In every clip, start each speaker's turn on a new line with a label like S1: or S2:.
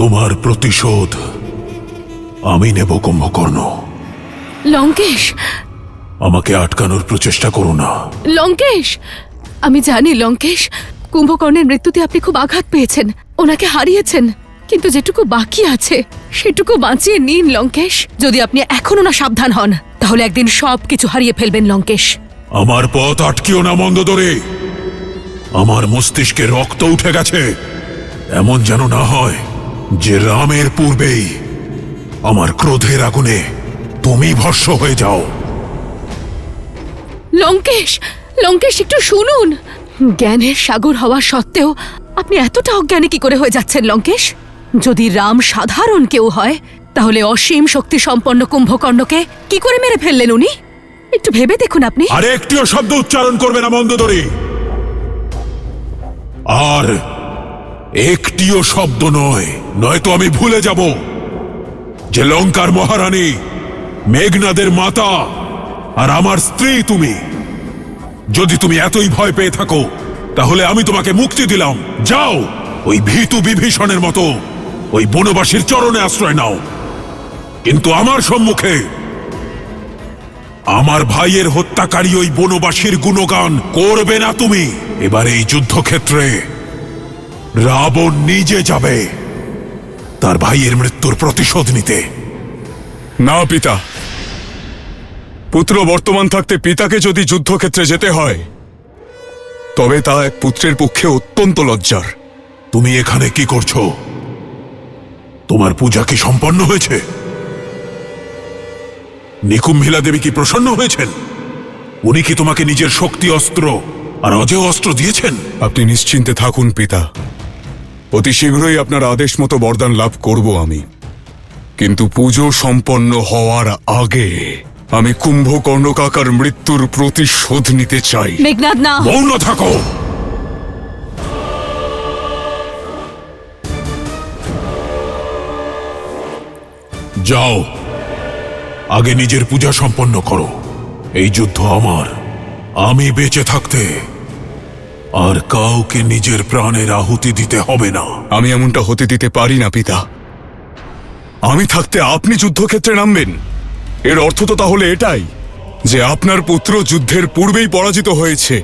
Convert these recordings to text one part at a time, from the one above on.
S1: তোমার প্রতিশোধ আমি নেব কুম্ভকর্ণ।
S2: লঙ্কেশ,
S1: আমাকে আটকানোর প্রচেষ্টা করো না।
S2: লঙ্কেশ, আমি জানি লঙ্কেশ, কুম্ভকর্ণের মৃত্যুতে আপনি খুব আঘাত পেয়েছেন, ওনাকে হারিয়েছেন, কিন্তু যেটুকু বাকি আছে সেটুকু বাঁচিয়ে নিন লঙ্কেশ। যদি আপনি এখনো না সাবধান হন তাহলে একদিন সবকিছু হারিয়ে ফেলবেন লঙ্কেশ।
S1: আমার পথ আটকিও না মন্দোদরী। আমার মস্তিষ্কে রক্ত উঠে গেছে। এমন যেন না হয় যে রামের পূর্বেই আমার ক্রোধের আগুনে তুমি ভস্ম হয়ে যাও।
S2: লঙ্কেশ, লঙ্কেশ একটু শুনুন। জ্ঞানের সাগর হওয়া সত্ত্বেও আপনি এতটা অজ্ঞানী কি করে হয়ে যাচ্ছেন লঙ্কেশ? যদি রাম সাধারণ কেউ হয় তাহলে অসীম শক্তি সম্পন্ন কুম্ভকর্ণকে কি করে মেরে ফেললেন উনি? একটু ভেবে দেখুন আপনি।
S1: আর একটিও শব্দ উচ্চারণ করবে না মন্দোদরী। আর একটিও শব্দ নয়, নয়তো আমি ভুলে যাব যে লঙ্কার মহারানী, মেঘনাদের মাতা আর আমার স্ত্রী তুমি। যদি তুমি এতই ভয় পেয়ে থাকো তাহলে আমি তোমাকে মুক্তি দিলাম। যাও, ওই ভীতু বিভীষণের মতো ওই বনবাসীর চরণে আশ্রয় নাও। কিন্তু আমার সম্মুখে আমার ভাইয়ের হত্যাকারী ওই বনবাসীর গুণগান করবে না তুমি। এবার এই যুদ্ধক্ষেত্রে রাবণ নিজে যাবে তার ভাইয়ের মৃত্যুর প্রতিশোধ নিতে।
S3: না পিতা, পুত্র বর্তমান থাকতে পিতাকে যদি যুদ্ধক্ষেত্রে যেতে হয় তবে তা এক পুত্রের পক্ষে অত্যন্ত লজ্জার।
S1: তুমি এখানে কি করছো? তোমার পূজা কি সম্পন্ন হয়েছে? নিকুম্ভিলা দেবী কি প্রসন্ন হয়েছেন? উনি কি তোমাকে নিজের শক্তি অস্ত্র আর অজেয় অস্ত্র দিয়েছেন?
S3: আপনি নিশ্চিন্তে থাকুন পিতা, অতি শীঘ্রই আপনার আদেশ মতো বরদান লাভ করব আমি। কিন্তু পুজো সম্পন্ন হওয়ার আগে আমি কুম্ভকর্ণ কাকার মৃত্যুর প্রতিশোধ নিতে চাই।
S2: মেঘনাদ, না।
S1: মৌন থাকো। যাও, আগে নিজের পূজা সম্পন্ন করো। এই যুদ্ধ আমার। আমি বেঁচে থাকতে আর কাউকে নিজের প্রাণের আহুতি দিতে হবে না।
S3: আমি এমনটা হতে দিতে পারি না পিতা। আমি থাকতে আপনি যুদ্ধক্ষেত্রে নামবেন, এর অর্থ তো তাহলে এটাই যে আপনার পুত্র যুদ্ধের পূর্বেই পরাজিত হয়েছে।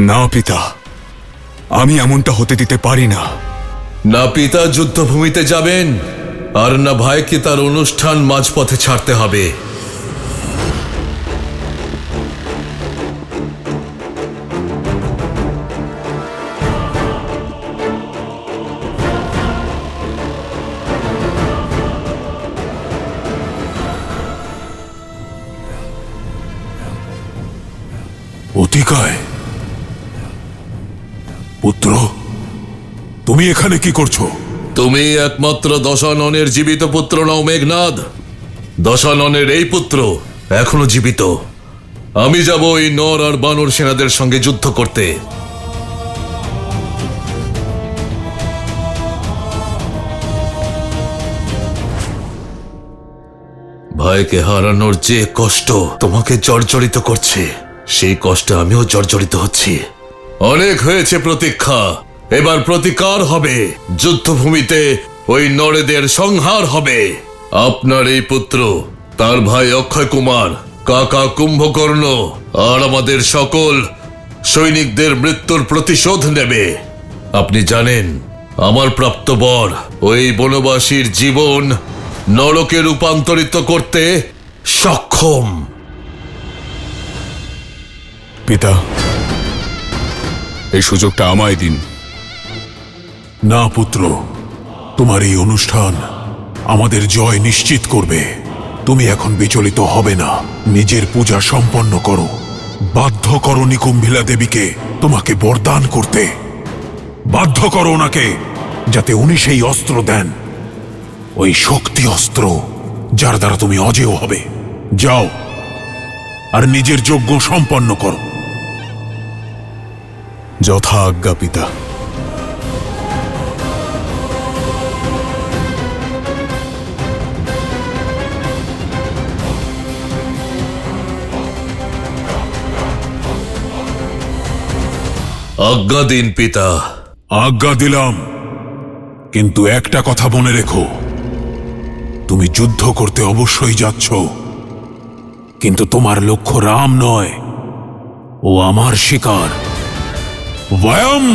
S3: না পিতা, আমি এমনটা হতে দিতে পারি না।
S4: না পিতা যুদ্ধভূমিতে যাবেন, আর না ভাইকে তার অনুষ্ঠান মাঝপথে ছাড়তে হবে।
S1: অতিকায়, পুত্র, তুমি এখানে কি করছো?
S4: তুমি একমাত্র দশাননের জীবিত পুত্র নও মেঘনাদ। দশাননের এই পুত্র এখনো জীবিত। আমি যাব ওই নর আর বানর সেনাদের সঙ্গে যুদ্ধ করতে। ভাইকে হারানোর যে কষ্ট তোমাকে জর্জরিত করছে, সেই কষ্টে আমিও জর্জরিত হচ্ছি। অনেক হয়েছে প্রতীক্ষা, এবার প্রতিকার হবে। যুদ্ধভূমিতে ওই নরেদের সংহার হবে। আপনার এই পুত্র, তার ভাই অক্ষয় কুমার, কাকা কুম্ভকর্ণ আর আমাদের সকল সৈনিকদের মৃত্যুর প্রতিশোধ নেবে। আপনি জানেন আমার প্রাপ্ত বর ওই বনবাসীর জীবন নরকে রূপান্তরিত করতে সক্ষম।
S3: পিতা, এই সুযোগটা আমায় দিন।
S1: না পুত্র, তোমার এই অনুষ্ঠান আমাদের জয় নিশ্চিত করবে। তুমি এখন বিচলিত হবে না। নিজের পূজা সম্পন্ন করো। বাধ্য করো নিকুম্ভিলা দেবীকে তোমাকে বরদান করতে। বাধ্য করো ওনাকে যাতে উনি সেই অস্ত্র দেন, ওই শক্তি অস্ত্র যার দ্বারা তুমি অজেয় হবে। যাও আর নিজের যজ্ঞ সম্পন্ন করো।
S3: যথা আজ্ঞা পিতা।
S4: আজ্ঞা দিন পিতা।
S1: আজ্ঞা দিলাম। কিন্তু একটা কথা মনে রেখো, তুমি যুদ্ধ করতে অবশ্যই যাচ্ছ, কিন্তু তোমার লক্ষ্য রাম নয়, ও আমার শিকার। বয়ম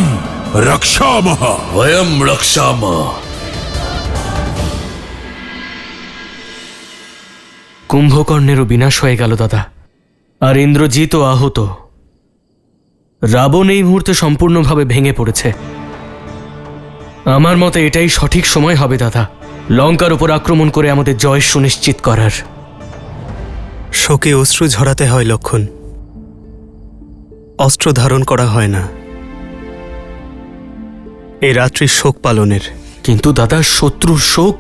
S1: রক্ষামহ।
S4: বয়ম রক্ষামা।
S5: কুম্ভকর্ণেরও বিনাশ হয়ে গেল দাদা, আর ইন্দ্রজিৎও আহত। রাবণ এই মুহূর্তে সম্পূর্ণভাবে ভেঙে পড়েছে। আমার মতে এটাই সঠিক সময় হবে দাদা, লঙ্কার উপর আক্রমণ করে আমাদের জয় সুনিশ্চিত করার।
S6: শোকে অশ্রু ঝরাতে হয় লক্ষণ, অস্ত্র ধারণ করা হয় না। এই রাত্রির শোক পালনের।
S5: কিন্তু দাদা, শত্রুর শোক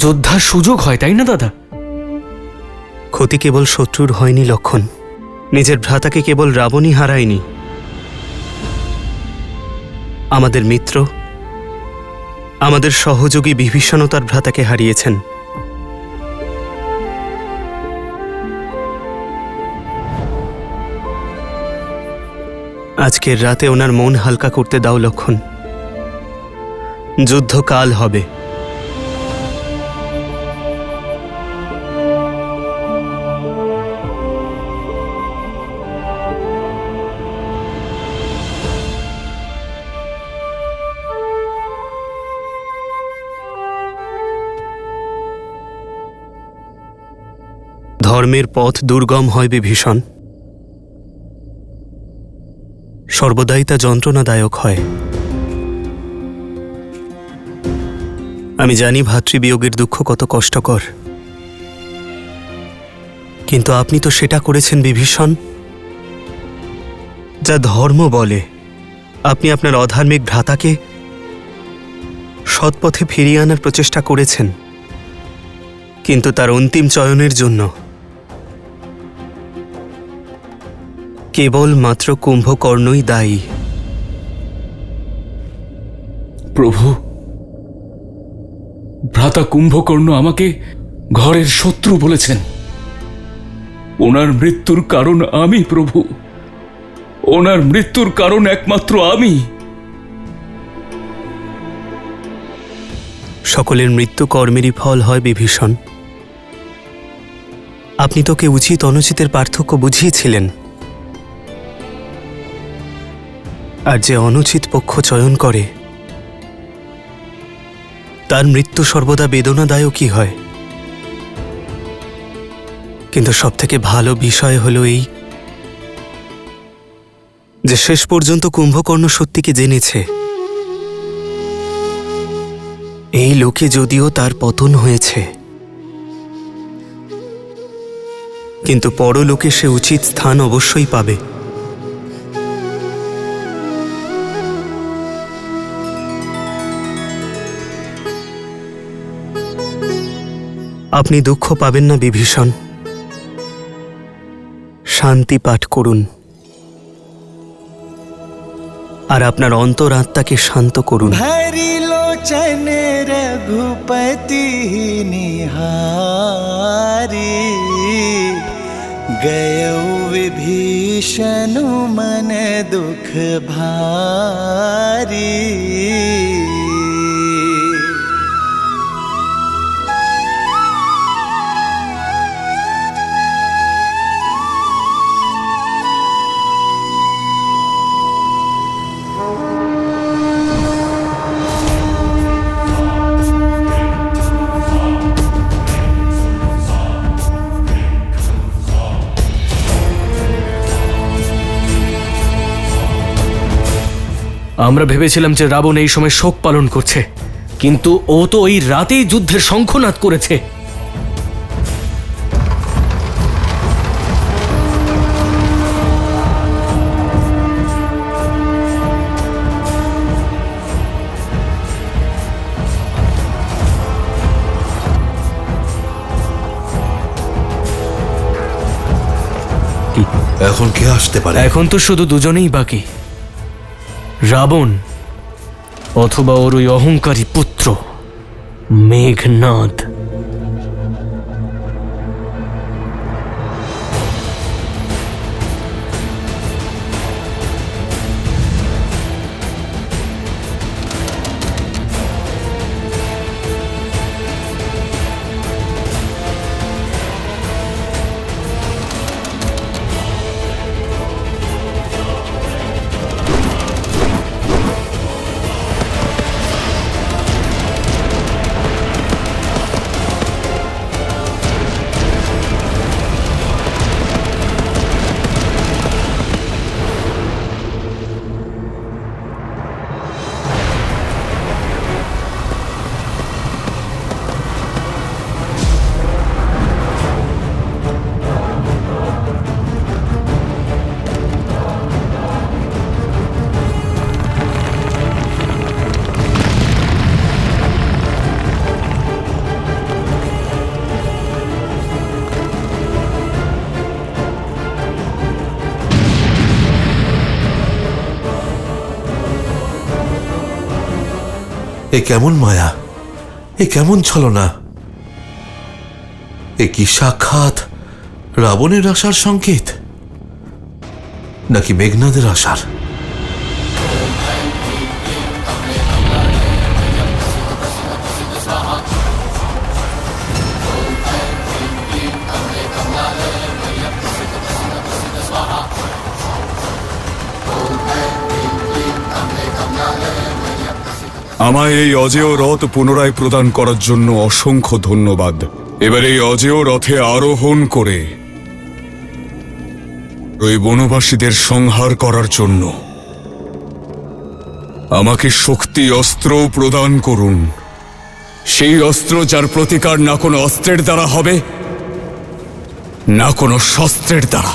S5: যোদ্ধার সুযোগ হয়, তাই না দাদা?
S6: ক্ষতি কেবল শত্রুর হয়নি লক্ষণ, নিজের ভ্রাতাকে কেবল রাবণই হারায়নি, আমাদের মিত্র, আমাদের সহযোগী বিভীষণও তার ভ্রাতাকে হারিয়েছেন। আজকের রাতে ওনার মন হালকা করতে দাও লক্ষণ, যুদ্ধ কাল হবে। ধর্মের পথ দুর্গম হয় বিভীষণ, সর্বদাই তা যন্ত্রণাদায়ক হয়। আমি জানি ভাতৃবিয়োগের দুঃখ কত কষ্টকর, কিন্তু আপনি তো সেটা করেছেন বিভীষণ যা ধর্ম বলে। আপনি আপনার অধার্মিক ভ্রাতাকে সৎপথে ফিরিয়ে আনার প্রচেষ্টা করেছেন, কিন্তু তার অন্তিম চয়নের জন্য কেবলমাত্র কুম্ভকর্ণই দায়ী।
S7: প্রভু, ভ্রাতা কুম্ভকর্ণ আমাকে ঘরের শত্রু বলেছেন। ওনার মৃত্যুর কারণ আমি প্রভু, ওনার মৃত্যুর কারণ একমাত্র আমি।
S6: সকলের মৃত্যু কর্মেরই ফল হয় বিভীষণ। আপনি তোকে উচিত অনুচিতের পার্থক্য বুঝিয়েছিলেন, আর যে অনুচিত পক্ষ চয়ন করে তার মৃত্যু সর্বদা বেদনাদায়কই হয়। কিন্তু সবথেকে ভালো বিষয় হলো এই যে শেষ পর্যন্ত কুম্ভকর্ণ সত্যিকে জেনেছে। এই লোকে যদিও তার পতন হয়েছে, কিন্তু পরলোকে সে উচিত স্থান অবশ্যই পাবে। আপনি দুঃখ পাবেন না বিভীষণ, শান্তি পাঠ করুন আর আপনার অন্তরাত্মাকে শান্ত করুন।
S8: भरी लोचन रघुपति निहारी, गयौ विभीषण मन दुख भारी।
S5: আমরা ভেবেছিলাম যে রাবণ এই সময় শোক পালন করছে, কিন্তু ও তো ওই রাতেই যুদ্ধের শঙ্খনাদ করেছে।
S4: এখন কে আসতে পারে?
S5: এখন তো শুধু দুজনেই বাকি, রাবণ অথবা ওর ওই অহংকারী পুত্র মেঘনাদ।
S4: এ কেমন মায়া, এ কেমন ছলনা! এ কি সাক্ষাৎ রাবণের আশার সংকেত, নাকি মেঘনাদের আশার?
S3: আমায় এই অজেয় রথ পুনরায় প্রদান করার জন্য অসংখ্য ধন্যবাদ। এবার এই অজেয় রথে আরোহণ করে ওই বনবাসীদের সংহার করার জন্য আমাকে শক্তি অস্ত্র প্রদান করুন। সেই অস্ত্র যার প্রতিকার না কোনো অস্ত্রের দ্বারা হবে, না কোনো শস্ত্রের দ্বারা।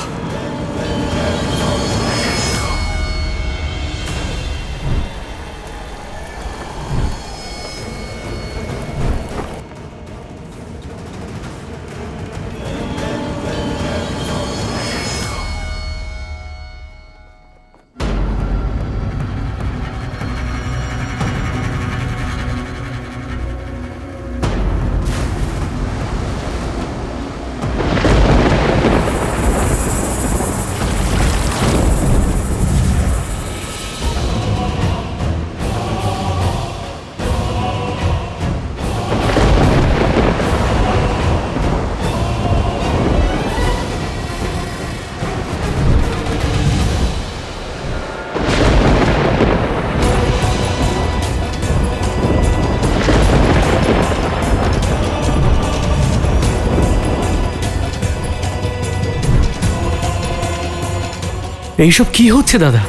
S5: এইসব কি হচ্ছে দাদা?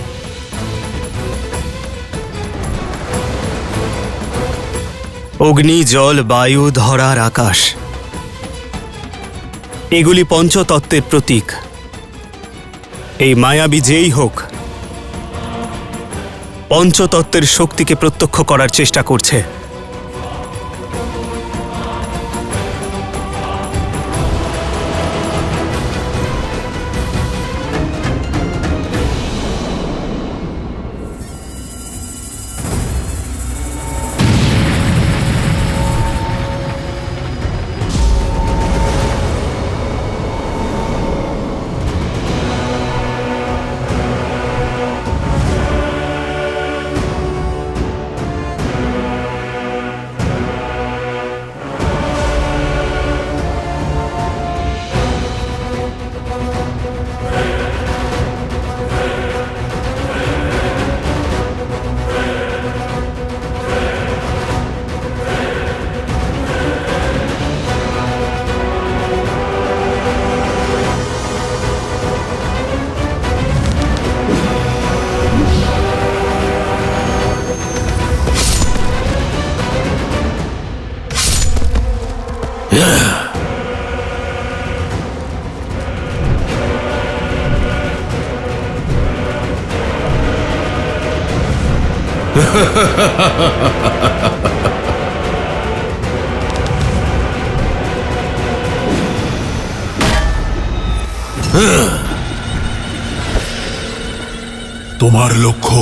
S6: অগ্নি, জল, বায়ু, ধরার আকাশ, এগুলি পঞ্চতত্ত্বের প্রতীক। এই মায়াবী যেই হোক, পঞ্চতত্ত্বের শক্তিকে প্রত্যক্ষ করার চেষ্টা করছে।
S1: তোমার লক্ষ্য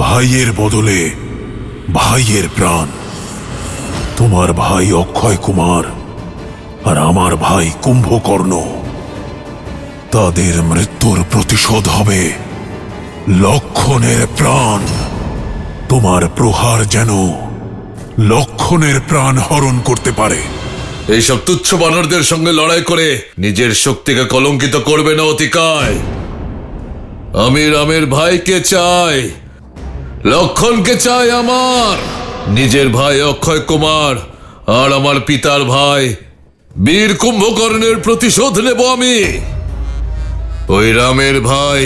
S1: ভাইয়ের বদলে ভাইয়ের প্রাণ। তোমার ভাই অক্ষয় কুমার আর আমার ভাই কুম্ভকর্ণ, তাদের মৃত্যুর প্রতিশোধ হবে লক্ষণের প্রাণ। তোমার প্রহার যেন লক্ষণের প্রাণ হরণ করতে পারে।
S4: এইসব তুচ্ছ বানরদের সঙ্গে লড়াই করে নিজের শক্তিকে কলঙ্কিত করবে না অতিকায়। আমি রামের ভাইকে চাই, লক্ষণকে চাই আমার। নিজের ভাই অক্ষয় কুমার আর আমার পিতার ভাই বীর কুম্ভকর্ণের প্রতিশোধ নেব আমি। ওই রামের ভাই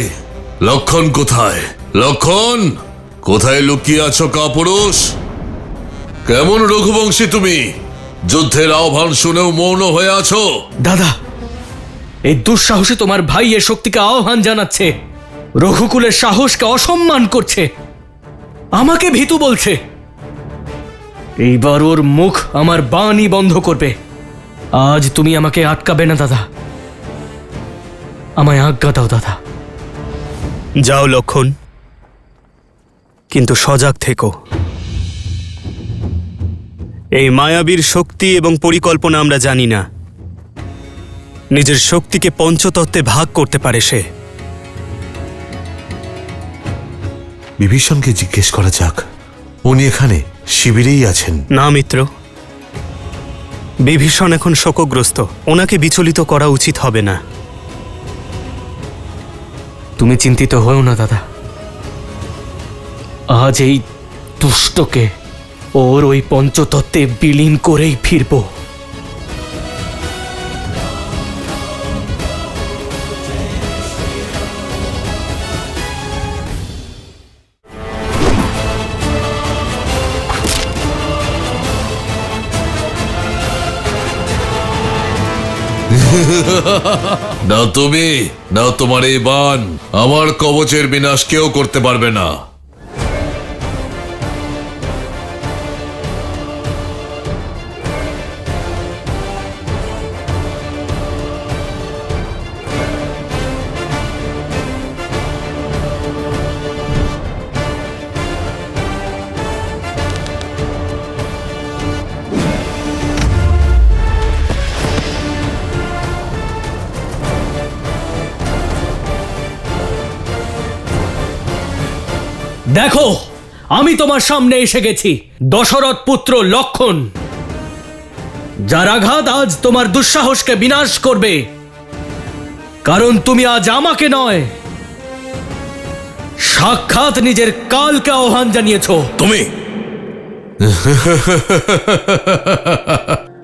S4: লক্ষণ কোথায়? লক্ষণ কোথায় লুকিয়ে আছো কাপুরুষ? কেমন রঘুবংশী তুমি, যুদ্ধের আহ্বান শুনেও মৌন হয়ে আছো?
S5: দাদা, এই দুঃসাহসী তোমার ভাই এর শক্তিকে আহ্বান জানাচ্ছে, রঘুকুলের সাহসকে অসম্মান করছে, আমাকে ভীতু বলছে। এইবার ওর মুখ আমার বাণী বন্ধ করবে। আজ তুমি আমাকে আটকাবে না দাদা, আমায় আজ্ঞা দাও দাদা।
S6: যাও লক্ষণ, কিন্তু সজাগ থেকো। এই মায়াবীর শক্তি এবং পরিকল্পনা আমরা জানি না। নিজের শক্তিকে পঞ্চতত্ত্বে ভাগ করতে পারে সে।
S4: বিভীষণকে জিজ্ঞেস করা যাক, উনি এখানে শিবিরেই আছেন।
S6: না মিত্র, বিভীষণ এখন শোকগ্রস্ত, ওনাকে বিচলিত করা উচিত হবে না।
S5: তুমি চিন্তিত হও না দাদা, আজ এই দুষ্টকে ওর ওই পঞ্চতত্ত্বে বিলীন করেই ফিরবো।
S4: না তুমি, না তোমার এই বাণ আমার কবচের বিনাশ কেউ করতে পারবে না।
S5: দেখো, আমি তোমার সামনে এসে গেছি, দশরথ পুত্র লক্ষণ, যার আঘাত আজ তোমার দুঃসাহসকে বিনাশ করবে। কারণ তুমি আজ আমাকে নয়, সাক্ষাৎ নিজের কালকে আহ্বান জানিয়েছ।
S4: তুমি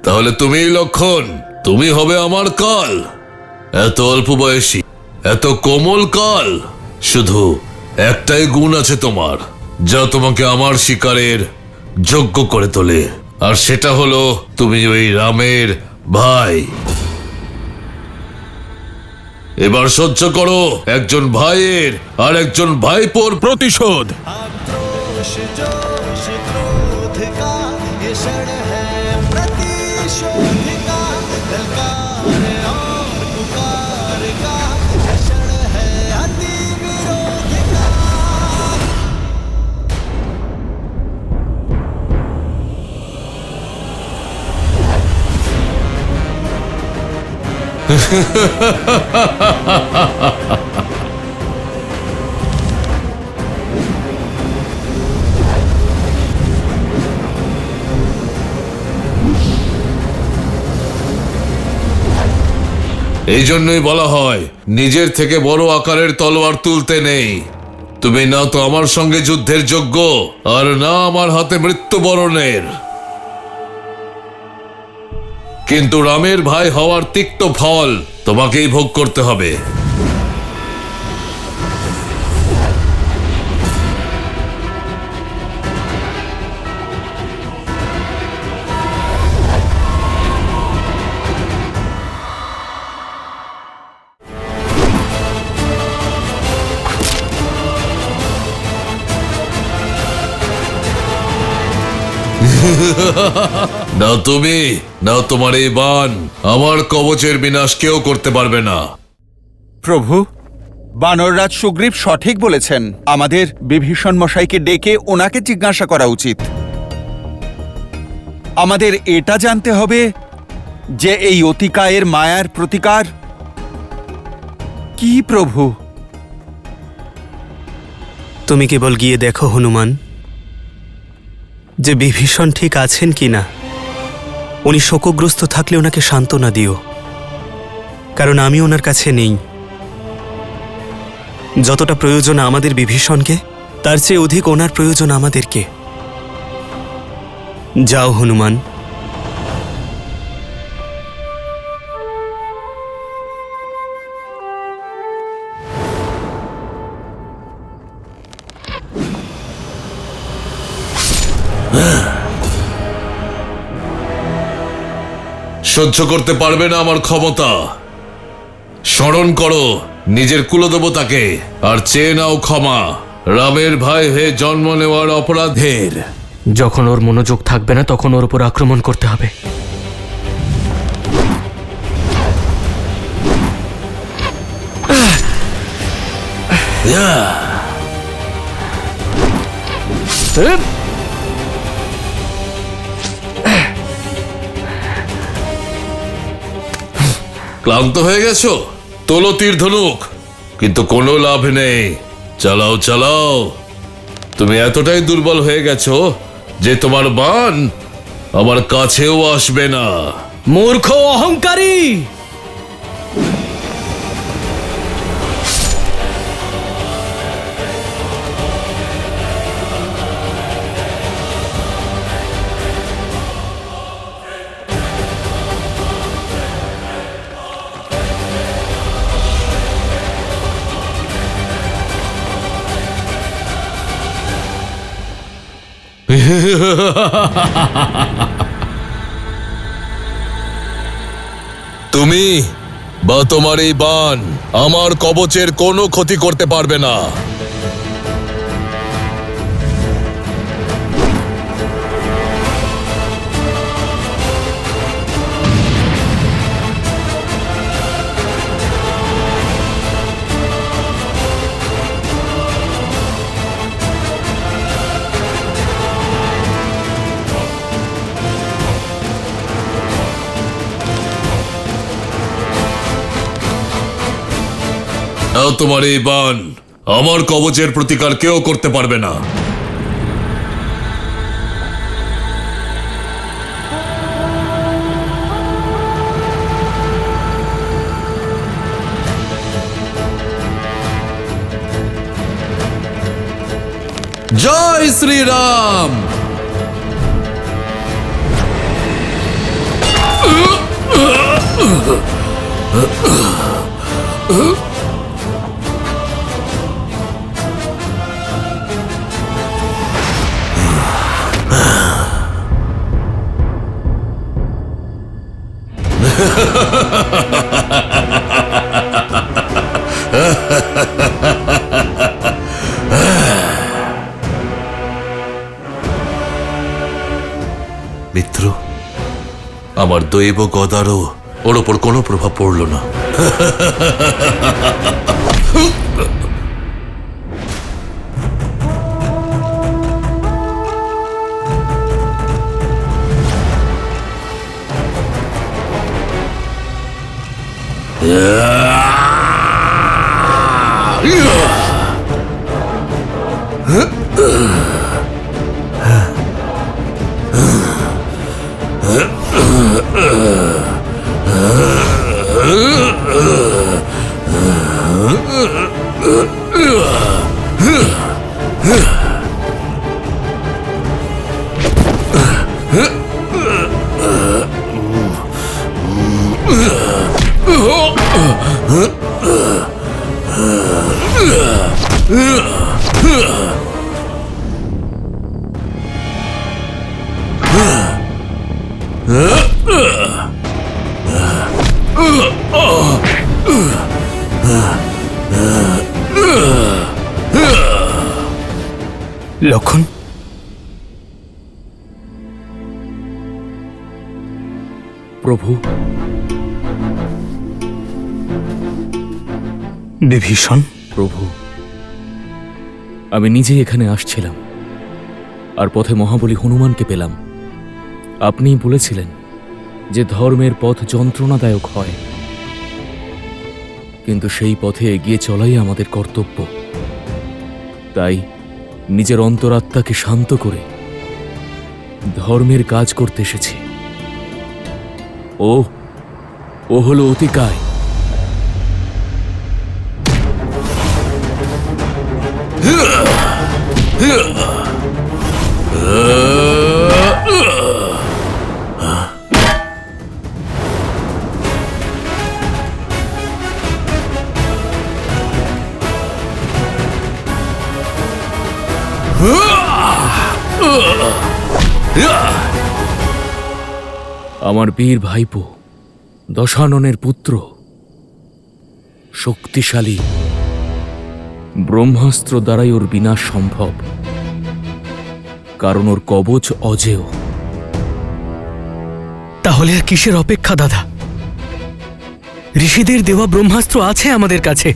S4: তাহলে তুমিই লক্ষণ, তুমি হবে আমার কাল। এত অল্প বয়সী, এত কোমল কাল, শুধু একটাই গুণ আছে তোমার, যা তোমাকে আমার শিকারের যোগ্য করে তোলে, আর সেটা হলো তুমি ওই রামের ভাই। এবার সহ্য করো একজন ভাইয়ের আর একজন ভাইপোর প্রতিশোধ।
S8: आक्रोश जोश क्रोध का ये क्षण है प्रतिशोध का, ललकार और पुकार का ये क्षण है अति विरोध का।
S4: এই জন্যই বলা হয় নিজের থেকে বড় আকারের তলোয়ার তুলতে নেই। তুমি না তো আমার সঙ্গে যুদ্ধের যোগ্য, আর না আমার হাতে মৃত্যুবরণের। কিন্তু রামের ভাই হওয়ার তিক্ত ফল তোমাকেই ভোগ করতে হবে। না তুমি, না তোমার এই বাণ আমার কবচের বিনাশ কেউ করতে পারবে না।
S9: প্রভু, বানররাজ সুগ্রীব সঠিক বলেছেন। আমাদের বিভীষণ মশাইকে ডেকে ওনাকে জিজ্ঞাসা করা উচিত। আমাদের এটা জানতে হবে যে এই অতিকায়ের মায়ার প্রতিকার কি। প্রভু,
S6: তুমি কেবল গিয়ে দেখো হনুমান, যে বিভীষণ ঠিক আছেন কিনা। উনি শোকগ্রস্ত থাকলে ওনাকে সান্ত্বনা দিও, কারণ আমি ওনার কাছে নেই। যতটা প্রয়োজন আমাদের বিভীষণকে, তার চেয়ে অধিক ওনার প্রয়োজন আমাদেরকে। যাও হনুমান।
S4: সহ্য করতে পারবে না আমার ক্ষমতা। স্মরণ করো নিজের কুলদেবতাকে, আর চেয়ে নাও ক্ষমা রামের ভাই হয়ে জন্ম নেওয়ার অপরাধের।
S5: যখন ওর মনোযোগ থাকবে না, তখন ওর উপর আক্রমণ করতে হবে।
S4: ক্লান্ত হয়ে গেছো? তোলো তীর ধনুক, কিন্তু কোনো লাভ নেই। চালাও চালাও। তুমি এতটাই দুর্বল হয়ে গেছো যে তোমার বাণ আমার কাছেও আসবে না।
S5: মূর্খ অহংকারী!
S4: তুমি বা তোমার এই বাণ আমার কবচের কোনো ক্ষতি করতে পারবে না। তোমার এই বাণ আমার কবচের প্রতিকার কেউ করতে পারবে না। জয় শ্রীরাম। মিত্র, আমার দৈব গদারও ওর ওপর কোনো প্রভাব পড়ল না।
S6: লক্ষণ,
S7: প্রভু,
S6: বিভীষণ,
S7: প্রভু, আমি নিজে এখানে আসছিলাম আর পথে মহাবলী হনুমানকে পেলাম। আপনিই বলেছিলেন যে ধর্মের পথ যন্ত্রণাদায়ক হয়, কিন্তু সেই পথে এগিয়ে চলাই আমাদের কর্তব্য। তাই নিজের অন্তরাত্মাকে শান্ত করে ধর্মের কাজ করতে এসেছি। ও হলো অতিকায়। আমার বীর ভাইপো দশাননের পুত্র, শক্তিশালী, ব্রহ্মাস্ত্র দ্বারাই ওর বিনাশ সম্ভব, কারণ ওর কবচ অজেয়।
S6: তাহলে আর কিসের অপেক্ষা দাদা? ঋষিদের দেওয়া ব্রহ্মাস্ত্র আছে আমাদের কাছে,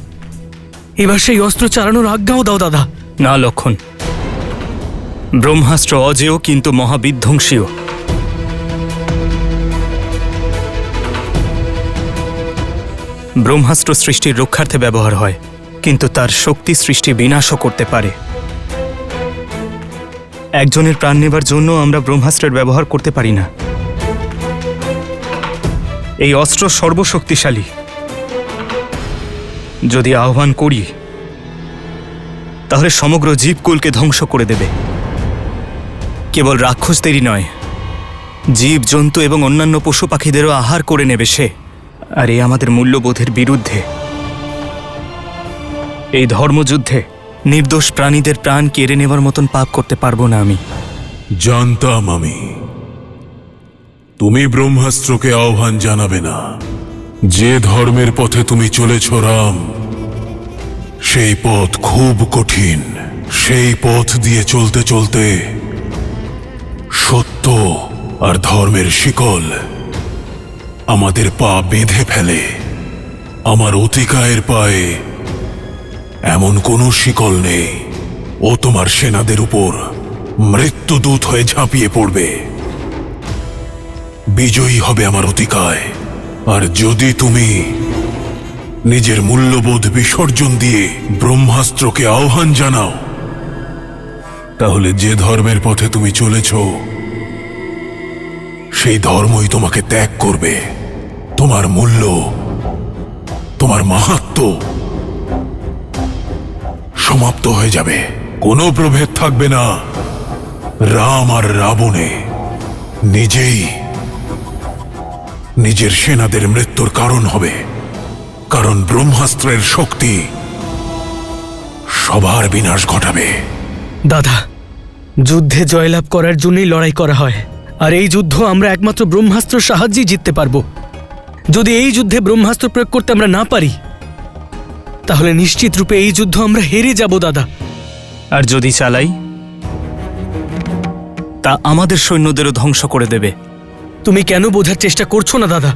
S6: এবার সেই অস্ত্র চালানোর আজ্ঞাও দাও দাদা। না লক্ষণ, ব্রহ্মাস্ত্র অজেয় কিন্তু মহাবিধ্বংসীও। ব্রহ্মাস্ত্র সৃষ্টির রক্ষার্থে ব্যবহার হয়, কিন্তু তার শক্তি সৃষ্টি বিনাশও করতে পারে। একজনের প্রাণ নেবার জন্য আমরা ব্রহ্মাস্ত্রের ব্যবহার করতে পারি না। এই অস্ত্র সর্বশক্তিশালী। যদি আহ্বান করি তাহলে সমগ্র জীবকুলকে ধ্বংস করে দেবে। কেবল রাক্ষসদেরই নয়, জীব জন্তু এবং অন্যান্য পশু পাখিদেরও আহার করে নেবে সে। আর এ আমাদের মূল্যবোধের বিরুদ্ধে। এই ধর্মযুদ্ধে নির্দোষ প্রাণীদের প্রাণ কেড়ে নেবার মতন পাপ করতে পারবো না আমি।
S1: জানতাম আমি তুমি ব্রহ্মাস্ত্রকে আহ্বান জানাবে না। যে ধর্মের পথে তুমি চলেছ রাম, সেই পথ খুব কঠিন। সেই পথ দিয়ে চলতে চলতে সত্য আর ধর্মের শিকল আমাদের পা বেঁধে ফেলে। আমার অতিকায়ের পায়ে এমন কোনো শিকল নেই। ও তোমার সেনাদের উপর মৃত্যুদূত হয়ে ঝাঁপিয়ে পড়বে। বিজয়ী হবে আমার অতিকায়। আর যদি তুমি নিজের মূল্যবোধ বিসর্জন দিয়ে ব্রহ্মাস্ত্রকে আহ্বান জানাও, তাহলে যে ধর্মের পথে তুমি চলেছ সেই ধর্মই তোমাকে ত্যাগ করবে। তোমার মূল্য, তোমার মাহাত্ম্য সমাপ্ত হয়ে যাবে। কোনো প্রভেদ থাকবে না রাম আর রাবণে। নিজেই নিজের সেনাদের মৃত্যুর কারণ হবে, কারণ ব্রহ্মাস্ত্রের শক্তি সবার বিনাশ ঘটাবে।
S5: দাদা, যুদ্ধে জয়লাভ করার জন্যই লড়াই করা হয়, আর এই যুদ্ধ আমরা একমাত্র ব্রহ্মাস্ত্রের সাহায্যেই জিততে পারবো। যদি এই যুদ্ধে ব্রহ্মাস্ত্র প্রয়োগ করতে আমরা না পারি, তাহলে নিশ্চিত রূপে এই যুদ্ধ আমরা হেরে যাব দাদা।
S6: আর যদি চালাই, তা আমাদের সৈন্যদেরও ধ্বংস করে দেবে।
S5: তুমি কেন বোঝার চেষ্টা করছো না দাদা?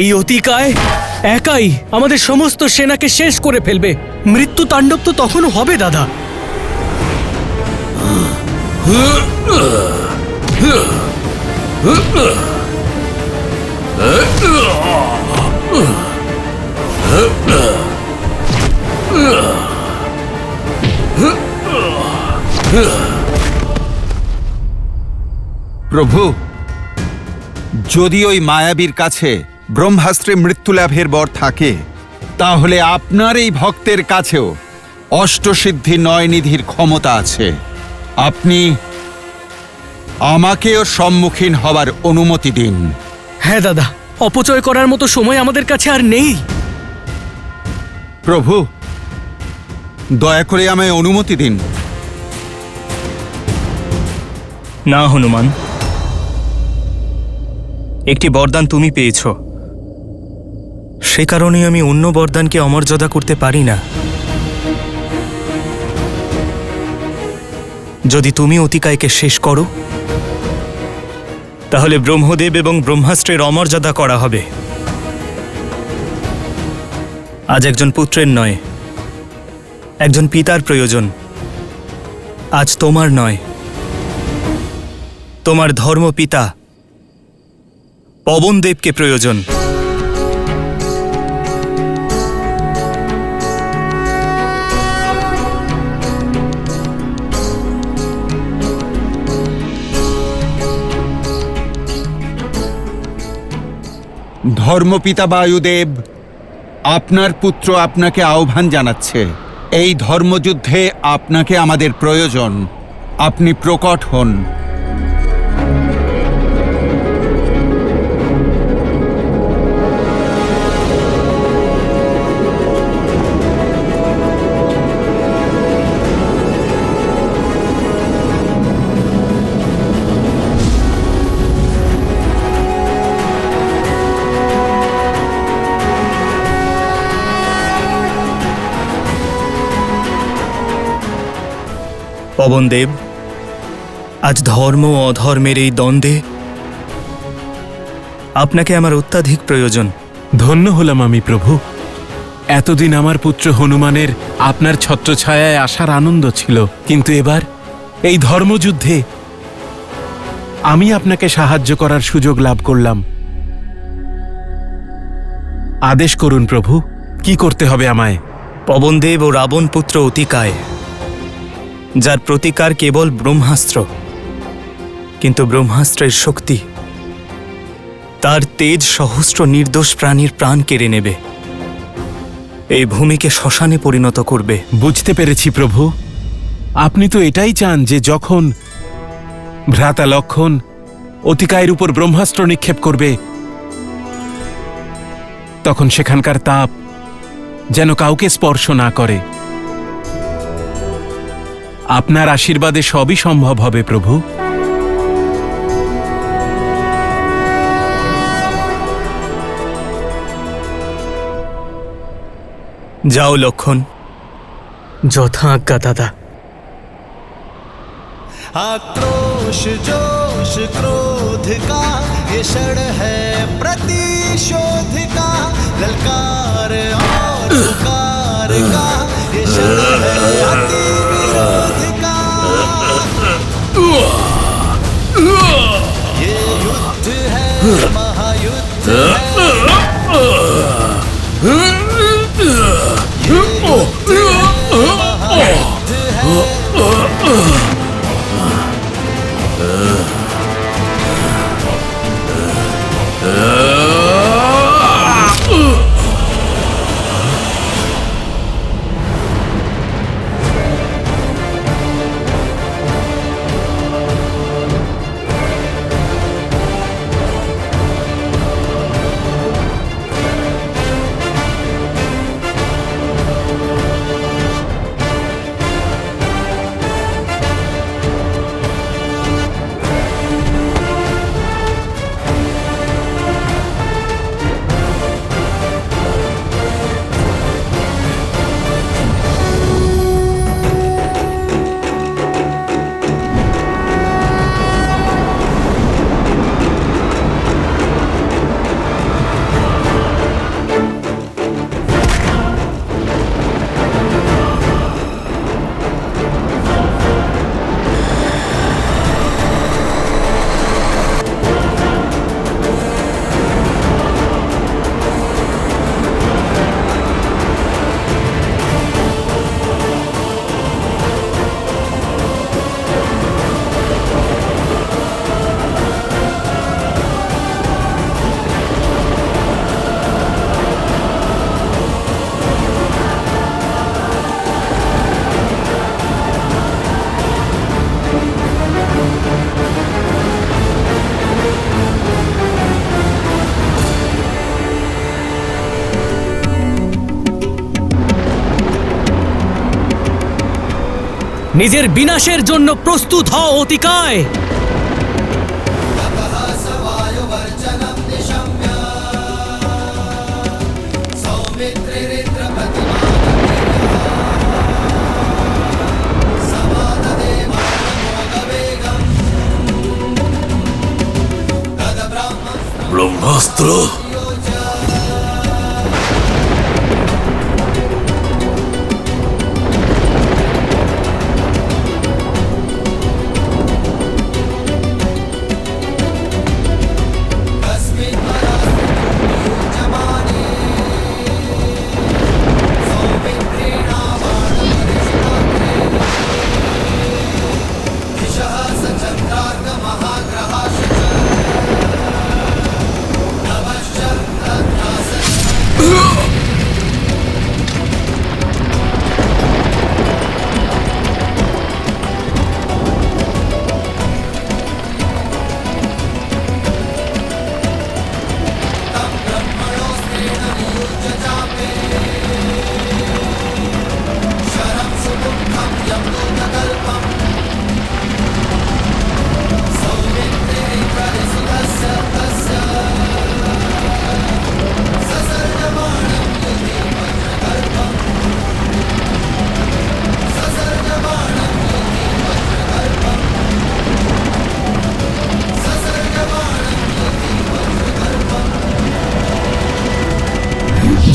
S5: এই অতিকায় একাই আমাদের সমস্ত সেনাকে শেষ করে ফেলবে। মৃত্যু তাণ্ডব তো তখনও হবে দাদা।
S9: প্রভু, যদি ওই মায়াবীর কাছে ব্রহ্মাস্ত্রে মৃত্যুলাভের বর থাকে, তাহলে আপনার এই ভক্তের কাছেও অষ্টসিদ্ধি নয় নিধির ক্ষমতা আছে। আপনি আমাকেও সম্মুখীন হবার অনুমতি দিন।
S5: হ্যাঁ দাদা, অপচয় করার মতো সময় আমাদের কাছে আর নেই।
S9: প্রভু, দয়া করে আমায় অনুমতি দিন।
S6: না হনুমান, একটি বরদান তুমি পেয়েছ, সে কারণে আমি অন্য বরদানকে অমর্যাদা করতে পারি না। যদি তুমি অতিকায়কে শেষ করো, তাহলে ব্রহ্মদেব এবং ব্রহ্মাস্ত্রের অমর্যাদা করা হবে। আজ একজন পুত্রের নয়, একজন পিতার প্রয়োজন। আজ তোমার নয়, তোমার ধর্মপিতা পবনদেবকে প্রয়োজন।
S9: ধর্মপিতা বায়ুদেব, আপনার পুত্র আপনাকে আহ্বান জানাচ্ছে। এই ধর্মযুদ্ধে আপনাকে আমাদের প্রয়োজন। আপনি প্রকট হন।
S6: পবনদেব, আজ ধর্ম ও অধর্মের এই দ্বন্দ্বে আপনাকে আমার অত্যাধিক প্রয়োজন।
S10: ধন্য হলাম আমি প্রভু। এতদিন আমার পুত্র হনুমানের আপনার ছত্রছায়ায় আসার আনন্দ ছিল, কিন্তু এবার এই ধর্মযুদ্ধে আমি আপনাকে সাহায্য করার সুযোগ লাভ করলাম। আদেশ করুন প্রভু, কি করতে হবে আমায়?
S6: পবনদেব ও রাবণ পুত্র অতিকায়, যার প্রতিকার কেবল ব্রহ্মাস্ত্র, কিন্তু ব্রহ্মাস্ত্রের শক্তি তার তেজ সহস্র নির্দোষ প্রাণীর প্রাণ কেড়ে নেবে, এই ভূমিকে শ্মশানে পরিণত করবে।
S10: বুঝতে পেরেছি প্রভু। আপনি তো এটাই চান যে যখন ভ্রাতা লক্ষণ অতিকায়ের উপর ব্রহ্মাস্ত্র নিক্ষেপ করবে, তখন সেখানকার তাপ যেন কাউকে স্পর্শ না করে। আপনার আশীর্বাদে সবই সম্ভব হবে প্রভু।
S6: যাও লক্ষণ।
S5: যথা আজ্ঞা দাদা।
S8: आक्रोश जोश क्रोध का ये क्षण है प्रतिशोध का ललकार और पुकार का ये क्षण है अति विरोध का ये युद्ध है महायुद्ध है ये युद्ध है महायुद्ध है
S5: নিজের বিনাশের জন্য প্রস্তুত হও অতিকায়।
S4: ব্রহ্মাস্ত্র?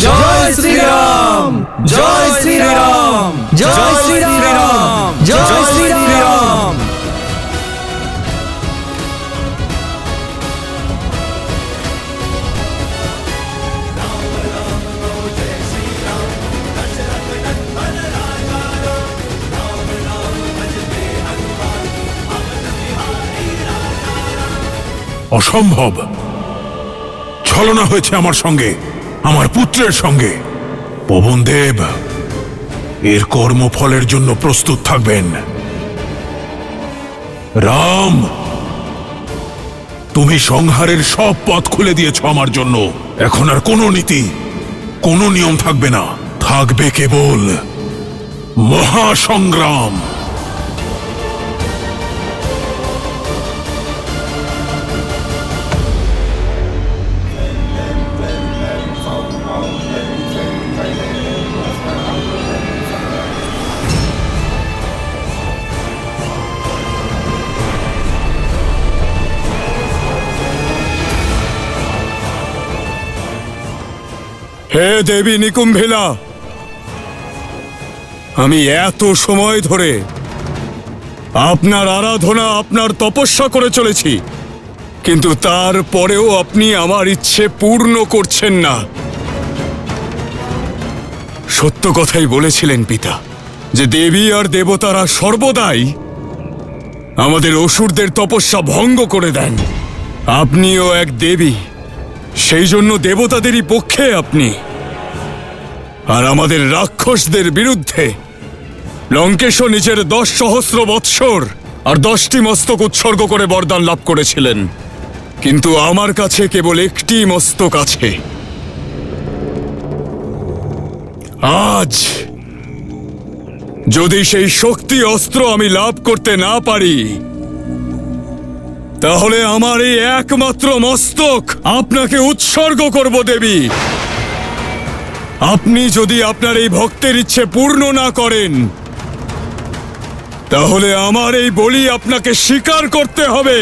S6: জয় শ্রীরাম, জয় শ্রীরাম, জয় শ্রীরাম, জয় শ্রীরাম।
S1: অসম্ভব। ছলনা হয়েছে আমার সঙ্গে, আমার পুত্রের সঙ্গে। পবনদেব এর কর্মফলের জন্য প্রস্তুত থাকবেন। রাম, তুমি সংহারের সব পথ খুলে দিয়েছ আমার জন্য। এখন আর কোনো নীতি, কোনো নিয়ম থাকবে না, থাকবে কেবল মহাসংগ্রাম।
S3: হে দেবী নিকুম্ভিলা, আমি এত সময় ধরে আপনার আরাধনা, আপনার তপস্যা করে চলেছি, কিন্তু তারপরেও আপনি আমার ইচ্ছে পূর্ণ করছেন না। সত্য কথাই বলেছিলেন পিতা, যে দেবী আর দেবতারা সর্বদাই আমাদের অসুরদের তপস্যা ভঙ্গ করে দেন। আপনিও এক দেবী, সেই জন্য দেবতাদেরই পক্ষে আপনি। আর আমাদের রাক্ষসদের বিরুদ্ধে লঙ্কেশও নিজের 10 সহস্র বৎসর আর 10টি মস্তক উৎসর্গ করে বরদান লাভ করেছিলেন, কিন্তু আমার কাছে কেবল একটি মস্তক আছে। আজ যদি সেই শক্তি অস্ত্র আমি লাভ করতে না পারি, তাহলে আমার এই একমাত্র মস্তক আপনাকে উৎসর্গ করব দেবী। আপনি যদি আপনার এই ভক্তের ইচ্ছে পূর্ণ না করেন, তাহলে আমার এই বলি আপনাকে স্বীকার করতে হবে।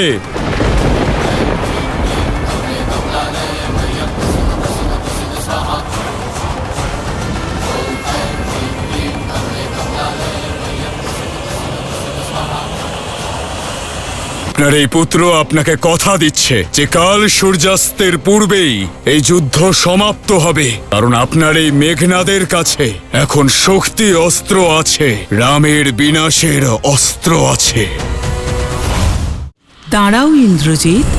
S3: আপনার এই পুত্র আপনাকে কথা দিচ্ছে যে কাল সূর্যাস্তের পূর্বেই এই যুদ্ধ সমাপ্ত হবে, কারণ আপনার এই মেঘনাদের কাছে এখন শক্তি অস্ত্র আছে, রামের বিনাশের অস্ত্র আছে।
S11: দাঁড়াও ইন্দ্রজিৎ,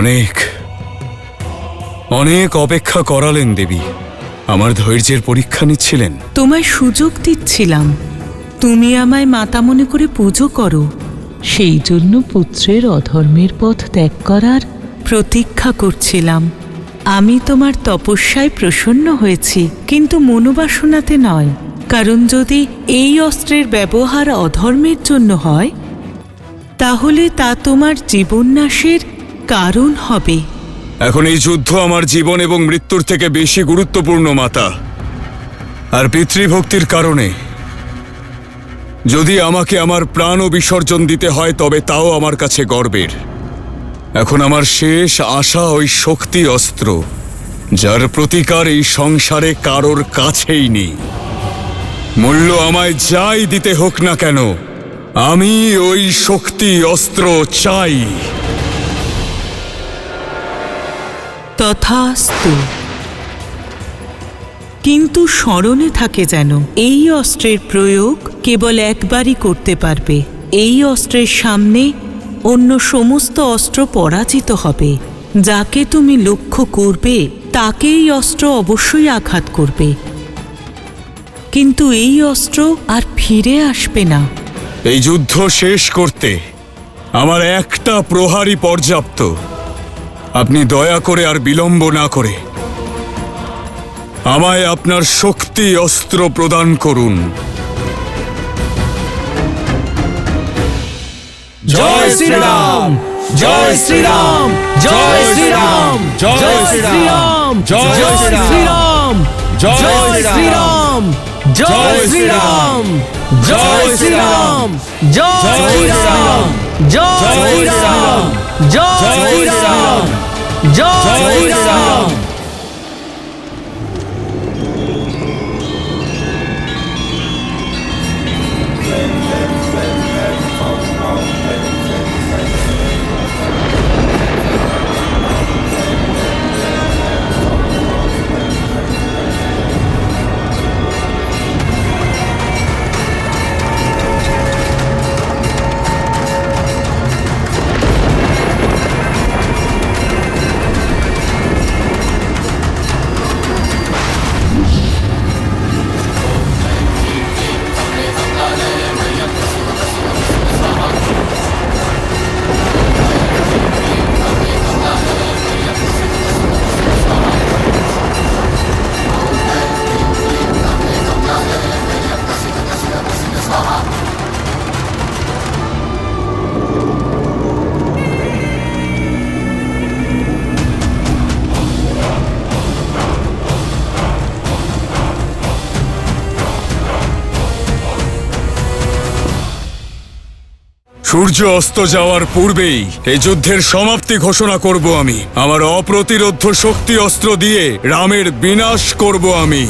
S3: অনেক অনেক অপেক্ষা করালেন দেবী, আমার ধৈর্যের পরীক্ষা নিচ্ছিলেন।
S11: তোমায় সুযোগ দিচ্ছিলাম, তুমি আমায় মাতা মনে করে পুজো করো, সেই জন্য পুত্রের অধর্মের পথ ত্যাগ করার প্রতীক্ষা করছিলাম। আমি তোমার তপস্যায় প্রসন্ন হয়েছি, কিন্তু মনোবাসনাতে নয়, কারণ যদি এই অস্ত্রের ব্যবহার অধর্মের জন্য হয়, তাহলে তা তোমার জীবননাশের কারণ হবে।
S3: এখন এই যুদ্ধ আমার জীবন এবং মৃত্যুর থেকে বেশি গুরুত্বপূর্ণ মাতা। আর পিতৃভক্তির কারণে যদি আমাকে আমার প্রাণও বিসর্জন দিতে হয়, তবে তাও আমার কাছে গর্বের। এখন আমার শেষ আশা ওই শক্তি অস্ত্র, যার প্রতিকার এই সংসারে কারোর কাছেই নেই। মূল্য আমায় যাই দিতে হোক না কেন, আমি ওই শক্তি অস্ত্র চাই।
S11: তথাস্তু, কিন্তু স্মরণে থাকে যেন এই অস্ত্রের প্রয়োগ কেবল একবারই করতে পারবে। এই অস্ত্রের সামনে অন্য সমস্ত অস্ত্র পরাজিত হবে। যাকে তুমি লক্ষ্য করবে তাকে এই অস্ত্র অবশ্যই আঘাত করবে, কিন্তু এই অস্ত্র আর ফিরে আসবে না।
S3: এই যুদ্ধ শেষ করতে আমার একটা প্রহারই পর্যাপ্ত। আপনি দয়া করে আর বিলম্ব না করে আমায় আপনার শক্তি অস্ত্র প্রদান করুন।
S5: জয় শ্রীরাম, জয় শ্রীরাম, জয় শ্রীরাম, জয় শ্রীরাম, জয় শ্রীরাম, জয় শ্রীরাম, জয় শ্রীরাম, জয় শ্রীরাম, জয় শ্রীরাম, জয় শ্রীরাম, জয় শ্রীরাম, জয় শ্রীরাম।
S3: সূর্য অস্ত যাওয়ার পূর্বেই এই যুদ্ধের সমাপ্তি ঘোষণা করব আমি। আমার অপ্রতিরোধ্য শক্তি অস্ত্র দিয়ে রামের বিনাশ করব আমি।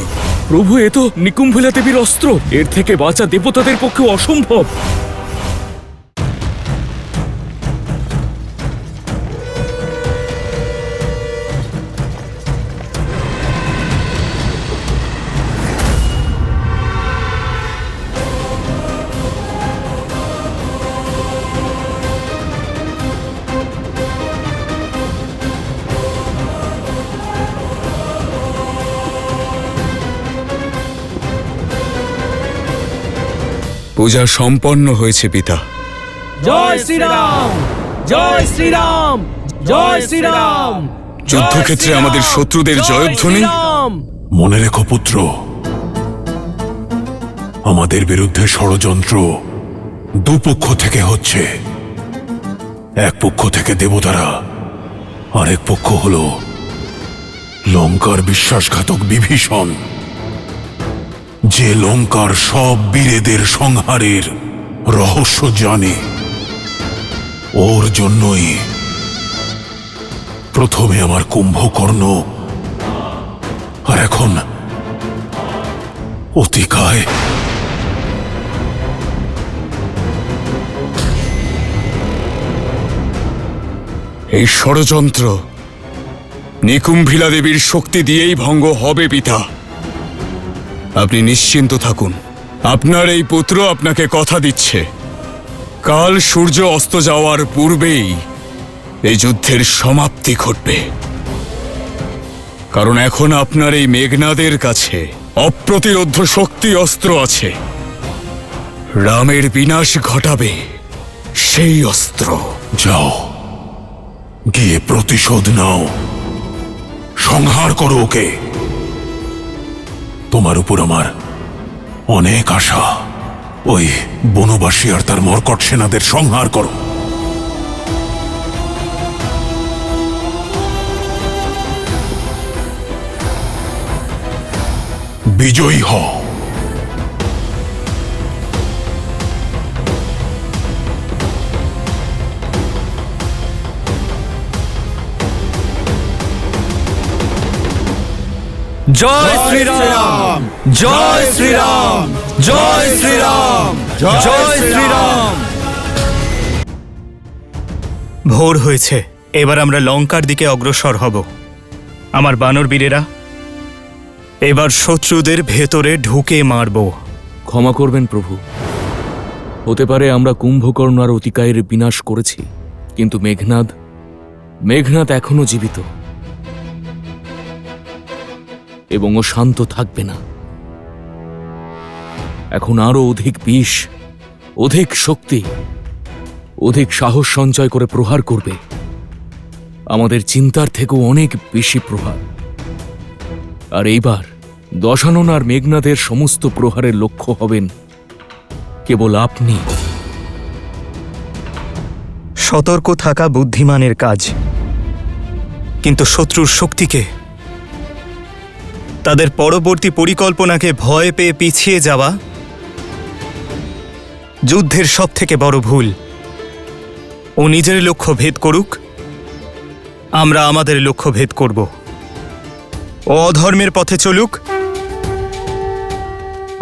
S7: প্রভু, এ তো নিকুম্ভিলা দেবীর অস্ত্র। এর থেকে বাঁচা দেবতাদের পক্ষে অসম্ভব।
S3: পূজা সম্পন্ন হয়েছে পিতা।
S5: জয় শ্রীরাম, জয় শ্রীরাম, জয় শ্রীরাম।
S3: যুদ্ধক্ষেত্রে আমাদের শত্রুদের জয়ধ্বনি।
S1: মনে রেখো পুত্র, আমাদের বিরুদ্ধে ষড়যন্ত্র দুপক্ষ থেকে হচ্ছে। এক পক্ষ থেকে দেবতারা, আরেক পক্ষ হল লঙ্কার বিশ্বাসঘাতক বিভীষণ, যে লঙ্কার সব বীরেদের সংহারের রহস্য জানে। ওর জন্যই প্রথমে আমার কুম্ভকর্ণ, আর এখন অতিকায়।
S3: এই ষড়যন্ত্র নিকুম্ভিলা দেবীর শক্তি দিয়েই ভঙ্গ হবে পিতা। আপনি নিশ্চিন্ত থাকুন। আপনার এই পুত্র আপনাকে কথা দিচ্ছে, কাল সূর্য অস্ত যাওয়ার পূর্বেই এই যুদ্ধের সমাপ্তি ঘটবে। কারণ এখন আপনার এই মেঘনাদের কাছে অপ্রতিরোধ্য শক্তি অস্ত্র আছে। রামের বিনাশ ঘটাবে সেই অস্ত্র।
S1: যাও, গিয়ে প্রতিশোধ নাও, সংহার করো ওকে। তোমার উপর আমার অনেক আশা। ওই বনবাসী আর তার মর্কট সেনাদের সংহার করো। বিজয়ী হও।
S6: জয় শ্রীরাম, জয় শ্রীরাম, জয় শ্রীরাম, জয় শ্রীরাম। ভোর হয়েছে, এবার আমরা লঙ্কার দিকে অগ্রসর হব। আমার বানর বীরেরা, এবার শত্রুদের ভেতরে ঢুকে মারব।
S7: ক্ষমা করবেন প্রভু। হতে পারে আমরা কুম্ভকর্ণ আর অতিকায়ের বিনাশ করেছি, কিন্তু মেঘনাদ এখনো জীবিত এবং ও শান্ত থাকবে না। এখন আরো অধিক বিষ, অধিক শক্তি, অধিক সাহস সঞ্চয় করে প্রহার করবে। আমাদের চিন্তার থেকেও অনেক বেশি প্রহার। আর এইবার দশানন আর মেঘনাদের সমস্ত প্রহারের লক্ষ্য হবেন কেবল আপনি।
S6: সতর্ক থাকা বুদ্ধিমানের কাজ, কিন্তু শত্রুর শক্তিকে, তাদের পরবর্তী পরিকল্পনাকে ভয় পেয়ে পিছিয়ে যাওয়া যুদ্ধের সবথেকে বড় ভুল। ও নিজের লক্ষ্য ভেদ করুক, আমরা আমাদের লক্ষ্য ভেদ করব। ও অধর্মের পথে চলুক,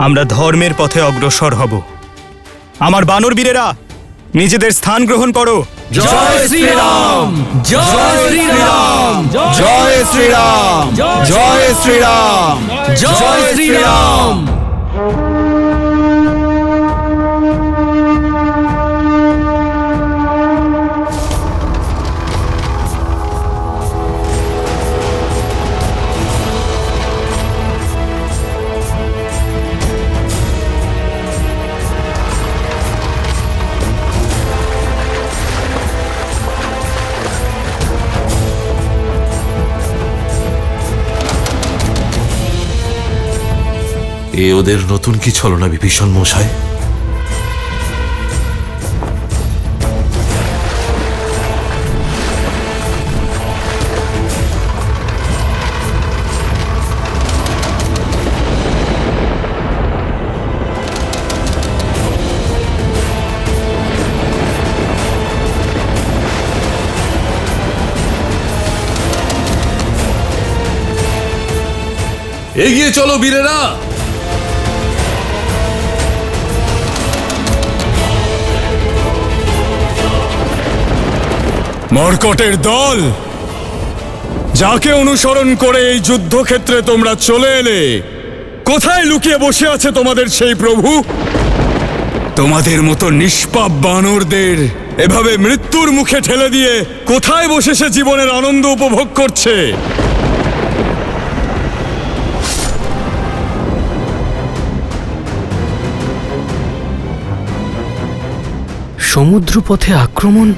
S6: আমরা ধর্মের পথে অগ্রসর হব। আমার বানর বীরেরা, নিজেদের স্থান গ্রহণ করো।
S5: জয় শ্রীরাম, জয় শ্রীরাম,
S9: জয় শ্রীরাম, জয় শ্রীরাম,
S5: জয় শ্রীরাম।
S4: এ ওদের নতুন কি ছলনা বিভীষণ মশাই? এগিয়ে চলো বীরেরা।
S3: মর্কটের দল, যাকে অনুসরণ করে এই যুদ্ধক্ষেত্রে তোমরা চলে এলে, কোথায় লুকিয়ে বসে আছে তোমাদের সেই প্রভু? তোমাদের মতো নিষ্পাপ বানরদের এভাবে মৃত্যুর মুখে ঠেলে দিয়ে কোথায় বসে সে জীবনের আনন্দ উপভোগ করছে?
S5: সমুদ্রপথে আক্রমণ?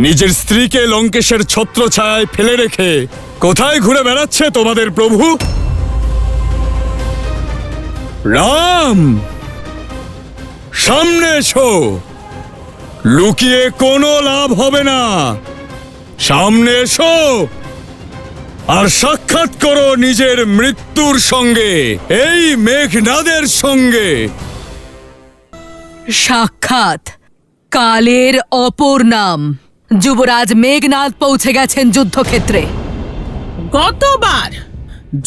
S3: নিজের স্ত্রীকে লঙ্কেশের ছত্রছায়ায় ফেলে রেখে কোথায় ঘুরে বেড়াচ্ছে তোমাদের প্রভু? রাম, সামনে এসো। লুকিয়ে কোনো লাভ হবে না। সামনে এসো আর সাক্ষাৎ করো নিজের মৃত্যুর সঙ্গে, এই মেঘনাদের সঙ্গে।
S2: সাক্ষাৎ কালের অপর নাম। যুবরাজ মেঘনাদ পৌঁছে গেছেন যুদ্ধক্ষেত্রে।
S11: গতবার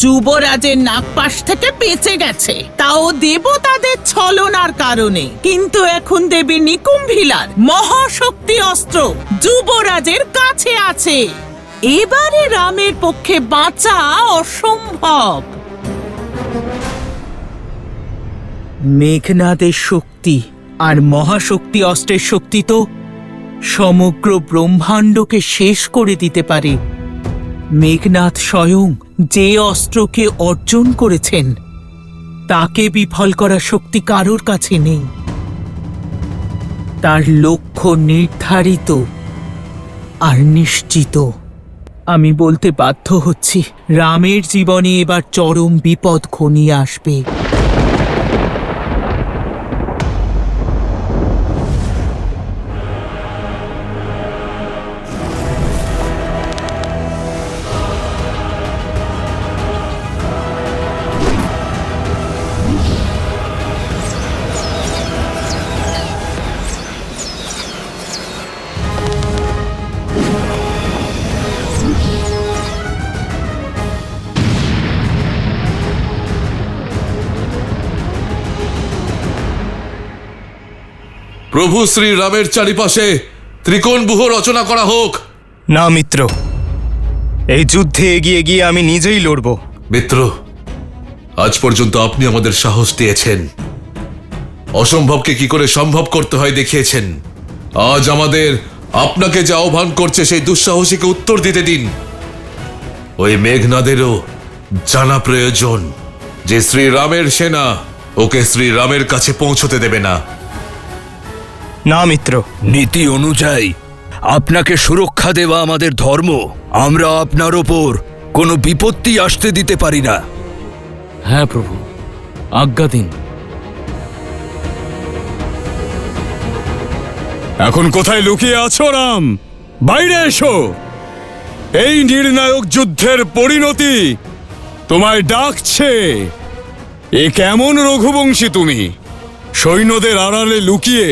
S11: যুবরাজের নাগপাশ থেকে বেঁচে গেছে, তাও দেবতাদের ছলনার কারণে। কিন্তু এখন দেবী নিকুম্ভিলার মহাশক্তি অস্ত্র যুবরাজের কাছে আছে। এবারে রামের পক্ষে বাঁচা অসম্ভব। মেঘনাদের শক্তি আর মহাশক্তি অস্ত্রের শক্তি তো সমগ্র ব্রহ্মাণ্ডকে শেষ করে দিতে পারে। মেঘনাদ স্বয়ং যে অস্ত্রকে অর্জন করেছেন, তাকে বিফল করার শক্তি কারোর কাছে নেই। তার লক্ষ্য নির্ধারিত আর নিশ্চিত। আমি বলতে বাধ্য হচ্ছি, রামের জীবনে এবার চরম বিপদ ঘনিয়ে আসবে।
S4: প্রভু শ্রী রামের চারিপাশে ত্রিকোণব্যূহ রচনা করা হোক।
S6: না মিত্র, এই যুদ্ধে এগিয়ে গিয়ে আমি নিজেই লড়ব।
S4: মিত্র, আজ পর্যন্ত আপনি আমাদের সাহস দিয়েছেন, অসম্ভবকে কি করে সম্ভব করতে হয় দেখিয়েছেন। আজ আমাদের আপনাকে যে আহ্বান করছে সেই দুঃসাহসীকে উত্তর দিতে দিন। ওই মেঘনাদেরও জানা প্রয়োজন যে শ্রীরামের সেনা ওকে শ্রীরামের কাছে পৌঁছতে দেবে না।
S6: না মিত্র,
S7: নীতি অনুযায়ী আপনাকে সুরক্ষা দেওয়া আমাদের ধর্ম। আমরা আপনার ওপর কোনো বিপত্তি আসতে দিতে পারি না।
S10: হ্যাঁ প্রভু, আজ্ঞা দিন।
S3: এখন কোথায় লুকিয়ে আছো রাম? বাইরে এসো। এই নির্ণায়ক যুদ্ধের পরিণতি তোমায় ডাকছে। এ কেমন রঘুবংশী তুমি, সৈন্যদের আড়ালে লুকিয়ে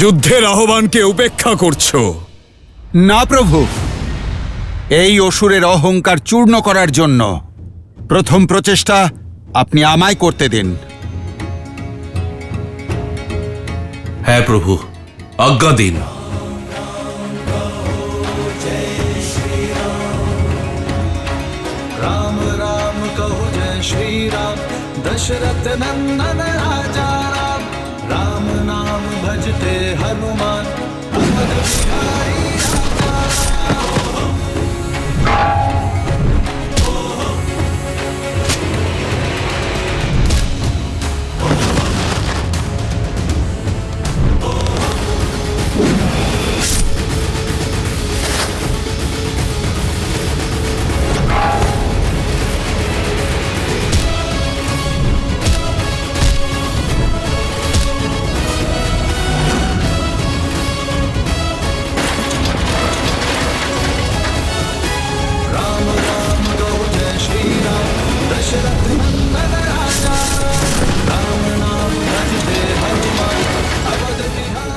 S3: যুদ্ধের আহ্বানকে উপেক্ষা করছো?
S9: না প্রভু, এই অসুরের অহংকার চূর্ণ করার জন্য প্রথম প্রচেষ্টা আপনি আমায় করতে দিন।
S4: হ্যাঁ প্রভু, আজ্ঞা দিন।
S8: राम राम कहो जय श्री राम, दशरथ नंदन राजा राम। राम नाम भजते हनुमान, अवध बिहारी राजा राम।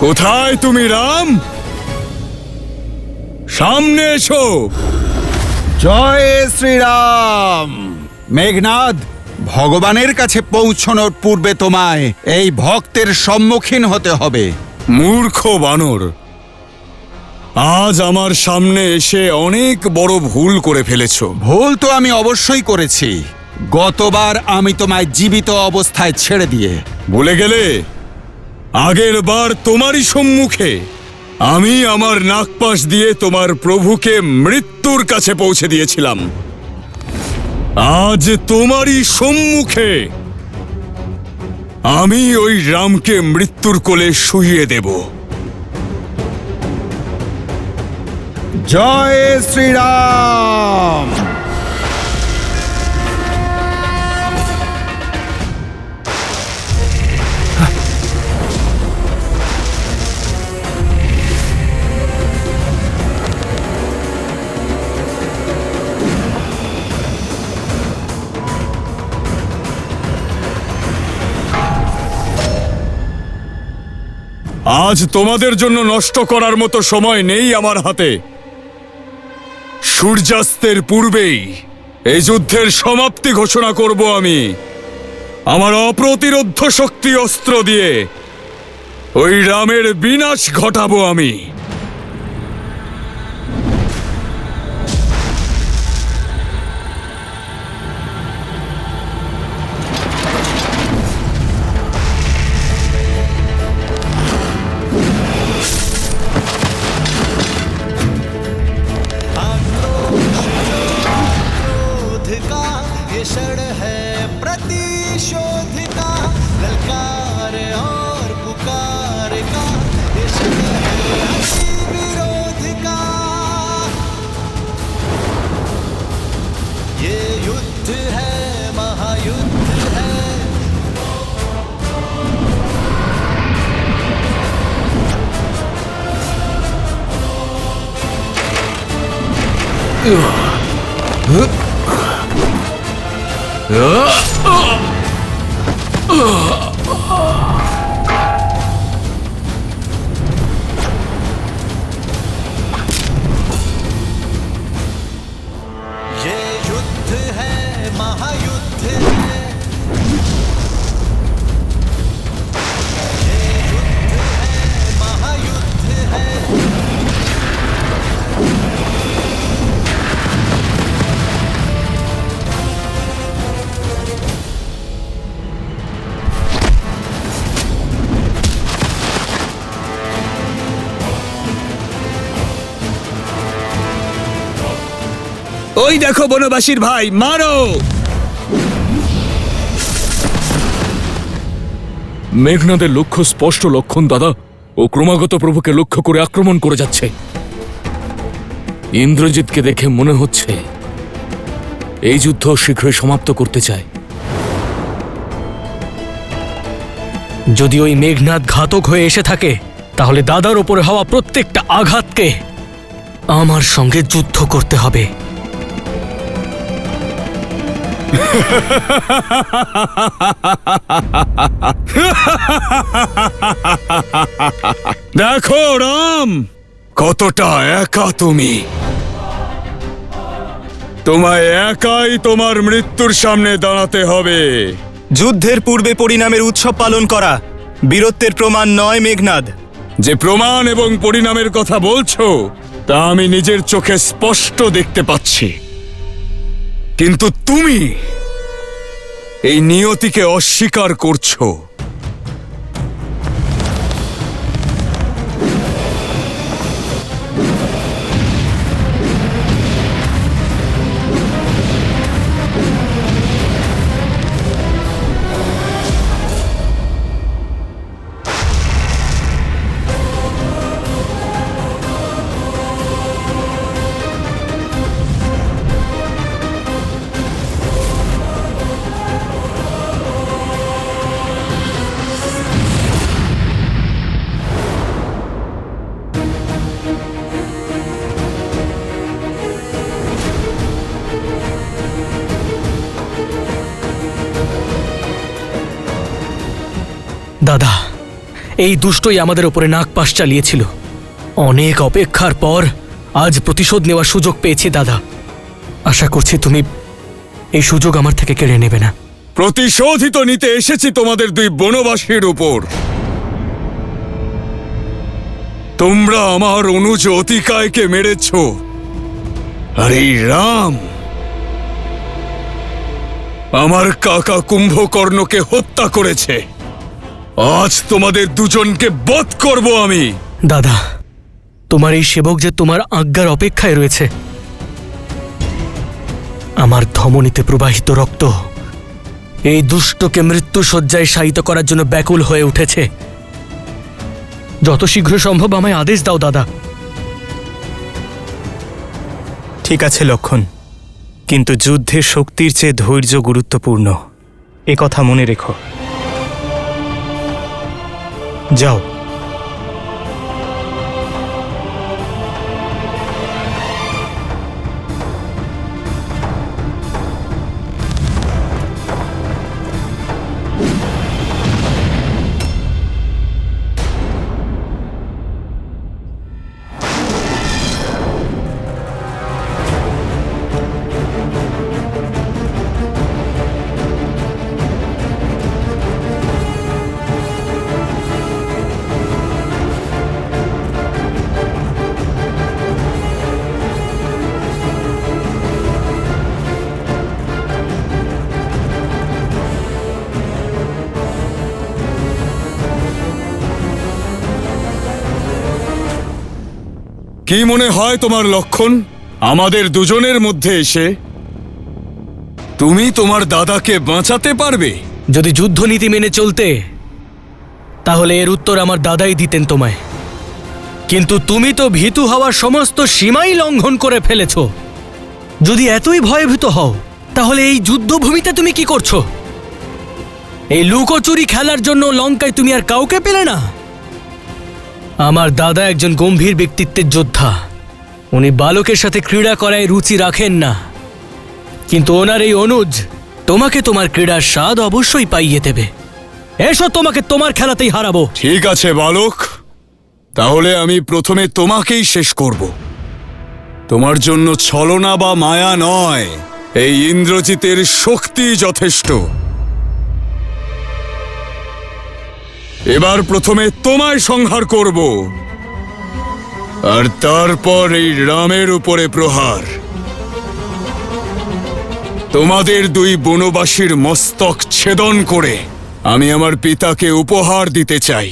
S3: কোথায় তুমি রাম? সামনে এসো।
S9: জয় শ্রীরাম। মেঘনাদ, ভগবানের কাছে পৌঁছানোর পূর্বে তোমায় এই ভক্তের সম্মুখীন হতে হবে।
S3: মূর্খ বানর, আজ আমার সামনে এসে অনেক বড় ভুল করে ফেলেছো।
S9: ভুল তো আমি অবশ্যই করেছি। গতবার আমি তোমায় জীবিত অবস্থায় ছেড়ে দিয়ে।
S3: ভুলে গেলে? আগের বার তোমারই সম্মুখে আমি আমার নাগপাশ দিয়ে তোমার প্রভুকে মৃত্যুর কাছে পৌঁছে দিয়েছিলাম। আজ তোমারই সম্মুখে আমি ওই রামকে মৃত্যুর কোলে শুইয়ে দেব।
S9: জয় শ্রীরাম।
S3: আজ তোমাদের জন্য নষ্ট করার মতো সময় নেই আমার হাতে। সূর্যাস্তের পূর্বেই এই যুদ্ধের সমাপ্তি ঘোষণা করব আমি। আমার অপ্রতিরোধ্য শক্তি অস্ত্র দিয়ে ওই রামের বিনাশ ঘটাবো আমি।
S6: ওই দেখো বনবাসীর ভাই, মারো!
S7: মেঘনাদের লক্ষ্য স্পষ্ট লক্ষণ দাদা। ও ক্রমাগত প্রভুকে লক্ষ্য করে আক্রমণ করে যাচ্ছে। ইন্দ্রজিৎকে দেখে মনে হচ্ছে এই যুদ্ধ শীঘ্রই সমাপ্ত করতে চায়।
S5: যদি ওই মেঘনাদ ঘাতক হয়ে এসে থাকে, তাহলে দাদার ওপরে হওয়া প্রত্যেকটা আঘাতকে আমার সঙ্গে যুদ্ধ করতে হবে।
S3: দেখো রাম, কতটা একা তুমি। তোমায় একাই তোমার মৃত্যুর সামনে দাঁড়াতে হবে।
S6: যুদ্ধের পূর্বে পরিণামের উৎসব পালন করা বীরত্বের প্রমাণ নয় মেঘনাদ।
S3: যে প্রমাণ এবং পরিণামের কথা বলছো তা আমি নিজের চোখে স্পষ্ট দেখতে পাচ্ছি, কিন্তু তুমি এই নিয়তিকে অস্বীকার করছো।
S5: দাদা, এই দুষ্টই আমাদের ওপরে নাগপাশ চালিয়েছিল। অনেক অপেক্ষার পর আজ প্রতিশোধ নেওয়ার সুযোগ পেয়েছি দাদা। আশা করছি তুমি এই সুযোগ আমার থেকে কেড়ে নেবে না।
S3: প্রতিশোধই তো নিতে এসেছি তোমাদের দুই বনবাসীর উপর। তোমরা আমার অনুজ অতিকায়কে মেরেছ, আর এই রাম আমার কাকা কুম্ভকর্ণকে হত্যা করেছে। আজ তোমাদের দুজনকে বধ করব আমি।
S5: দাদা, তোমার এই সেবক যে তোমার আজ্ঞার অপেক্ষায় রয়েছে। আমার ধমনীতে প্রবাহিত রক্ত এই দুষ্টকে মৃত্যু শয্যায় শায়িত করার জন্য ব্যাকুল হয়ে উঠেছে। যত শীঘ্র সম্ভব আমায় আদেশ দাও দাদা।
S6: ঠিক আছে লক্ষণ, কিন্তু যুদ্ধের শক্তির চেয়ে ধৈর্য গুরুত্বপূর্ণ, এ কথা মনে রেখো। যাও।
S3: কি মনে হয় তোমার লক্ষণ? আমাদের দুজনের মধ্যে এসে তুমি তোমার দাদাকে বাঁচাতে পারবে?
S5: যদি যুদ্ধনীতি মেনে চলতে, তাহলে এর উত্তর আমার দাদাই দিতেন তোমায়। কিন্তু তুমি তো ভীতু হওয়ার সমস্ত সীমাই লঙ্ঘন করে ফেলেছ। যদি এতই ভয়ভীত হও, তাহলে এই যুদ্ধভূমিতে তুমি কি করছো? এই লুকোচুরি খেলার জন্য লঙ্কায় তুমি আর কাউকে পেলে না? আমার দাদা একজন গম্ভীর ব্যক্তিত্বের যোদ্ধা। উনি বালকের সাথে ক্রীড়া করায় রুচি রাখেন না, কিন্তু ওনার এই অনুজ তোমাকে তোমার ক্রীড়ার স্বাদ অবশ্যই পাইয়ে দেবে। এসো, তোমাকে তোমার খেলাতেই হারাবো।
S3: ঠিক আছে বালক, তাহলে আমি প্রথমে তোমাকেই শেষ করব। তোমার জন্য ছলনা বা মায়া নয়, এই ইন্দ্রজিতের শক্তি যথেষ্ট। এবার প্রথমে তোমায় সংহার করব, আর তারপর এই রামের উপরে প্রহার। তোমাদের দুই বনবাসীর মস্তক ছেদন করে আমি আমার পিতাকে উপহার দিতে চাই।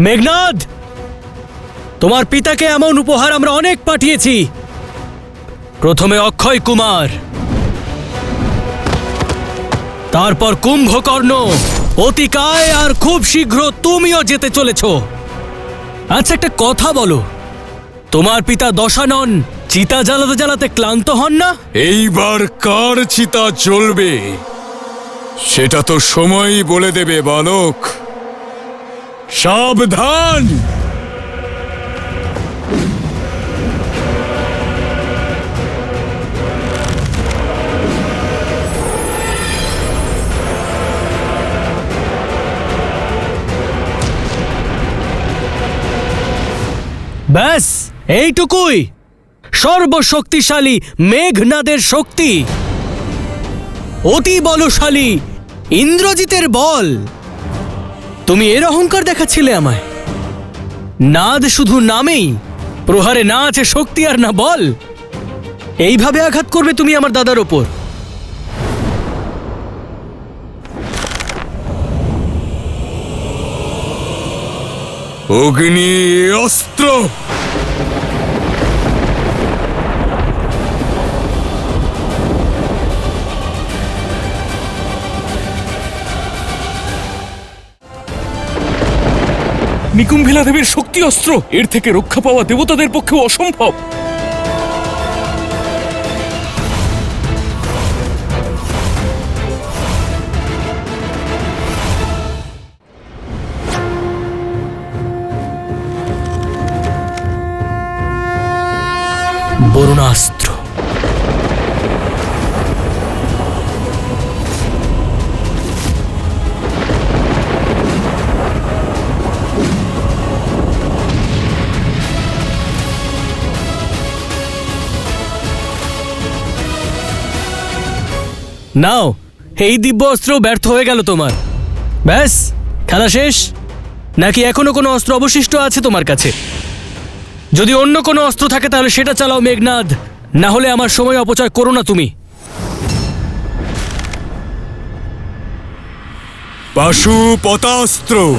S5: মেঘনাদ, তোমার পিতাকে এমন উপহার আমরা অনেক পাঠিয়েছি। প্রথমে অক্ষয় কুমার, তারপর কুম্ভকর্ণ, অতিকায়, আর খুব শীঘ্র তুমিও যেতে চলেছ। আচ্ছা, একটা কথা বলো, তোমার পিতা দশানন চিতা জ্বালাতে জ্বালাতে ক্লান্ত হন না?
S3: এইবার কার চিতা জ্বলবে সেটা তো সময়ই বলে দেবে বালক। সাবধান!
S5: ব্যাস এইটুকুই? সর্বশক্তিশালী মেঘনাদের শক্তি, অতি বলশালী ইন্দ্রজিতের বল, তুমি এর অহংকার দেখাচ্ছিলে আমায়? নাদ শুধু নামেই, প্রহারে না আছে শক্তি আর না বল। এইভাবে আঘাত করবে তুমি আমার দাদার ওপর?
S3: অগ্নি অস্ত্র!
S7: নিকুম্ভিলা দেবীর শক্তি অস্ত্র, এর থেকে রক্ষা পাওয়া দেবতাদের পক্ষেও অসম্ভব।
S5: বরুণাস্ত্র। নাও, এই দিব্য অস্ত্র ব্যর্থ হয়ে গেল তোমার। ব্যাস, খেলা শেষ? নাকি এখনো কোনো অস্ত্র অবশিষ্ট আছে তোমার কাছে? যদি অন্য কোনো অস্ত্র থাকে তাহলে সেটা চালাও মেঘনাদ, না হলে আমার সময় অপচয় করো না তুমি।
S3: পাশুপতাস্ত্র।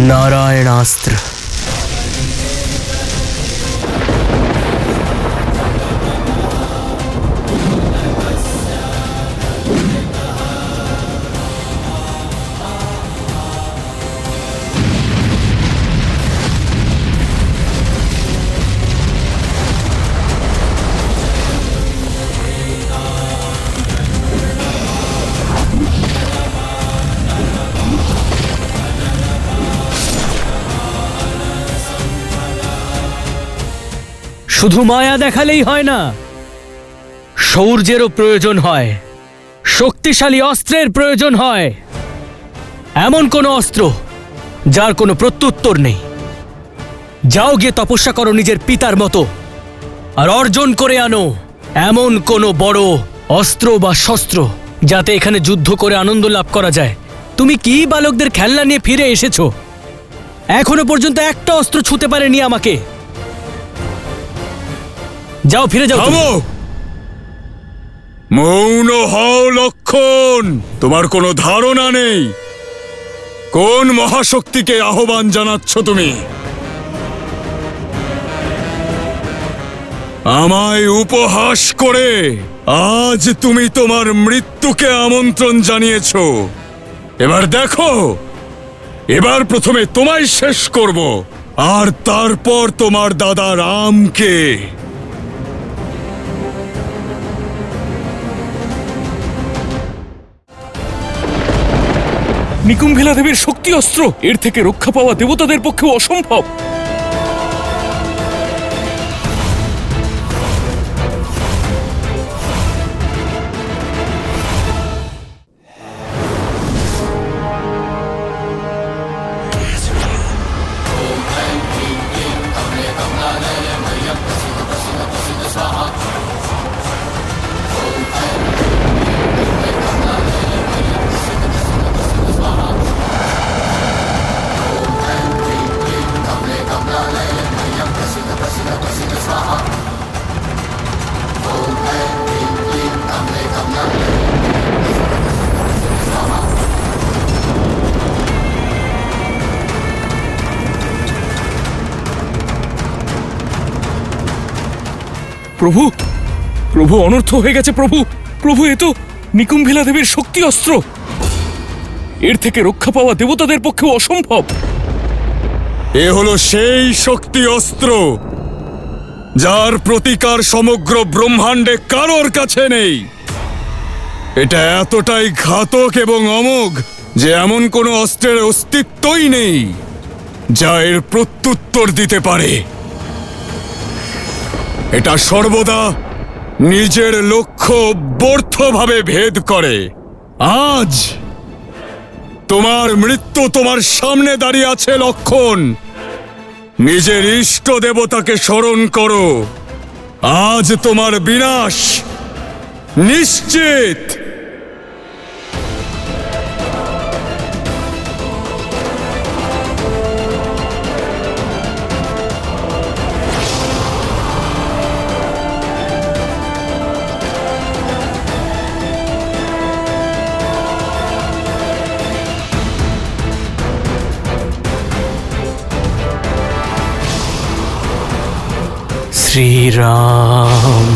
S5: नारायणास्त्र। শুধু মায়া দেখালেই হয় না, শৌর্যেরও প্রয়োজন হয়, শক্তিশালী অস্ত্রের প্রয়োজন হয়। এমন কোন অস্ত্র যার কোনো প্রত্যুত্তর নেই। যাও গিয়ে তপস্যা করো নিজের পিতার মতো, আর অর্জন করে আনো এমন কোনো বড় অস্ত্র বা শস্ত্র যাতে এখানে যুদ্ধ করে আনন্দ লাভ করা যায়। তুমি কি বালকদের খেলনা নিয়ে ফিরে এসেছো? এখনো পর্যন্ত একটা অস্ত্র ছুঁতে পারেনি আমাকে। যাও, ফিরে যাও।
S3: থামো! মৌন হও লক্ষণ। তোমার কোনো ধারণা নেই কোন মহাশক্তিকে আহ্বান জানাচ্ছ তুমি। আমায় উপহাস করে আজ তুমি তোমার মৃত্যুকে আমন্ত্রণ জানিয়েছ। এবার দেখো, এবার প্রথমে তোমায় শেষ করব, আর তারপর তোমার দাদা রামকে।
S7: নিকুম্ভিলা দেবীর শক্তি অস্ত্র, এর থেকে রক্ষা পাওয়া দেবতাদের পক্ষেও অসম্ভব। প্রভু, প্রভু অনর্থ হয়ে গেছে। প্রভু, প্রভু, এ তো নিকুম্ভিলা দেবীর শক্তি অস্ত্র, এর থেকে রক্ষা পাওয়া দেবতাদের পক্ষেও অসম্ভব।
S3: এ হলো সেই শক্তি অস্ত্র যার প্রতিকার সমগ্র ব্রহ্মাণ্ডে কারোর কাছে নেই। এটা এতটাই ঘাতক এবং অমোঘ যে এমন কোনো অস্ত্রের অস্তিত্বই নেই যা এর প্রত্যুত্তর দিতে পারে। এটা সর্বদা নিজের লক্ষ্য ব্যর্থভাবে ভেদ করে। আজ তোমার মৃত্যু তোমার সামনে দাঁড়িয়ে আছে লক্ষণ। নিজের ইষ্ট দেবতাকে স্মরণ করো। আজ তোমার বিনাশ নিশ্চিত।
S5: শ্রীরাম।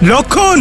S6: লক্ষণ!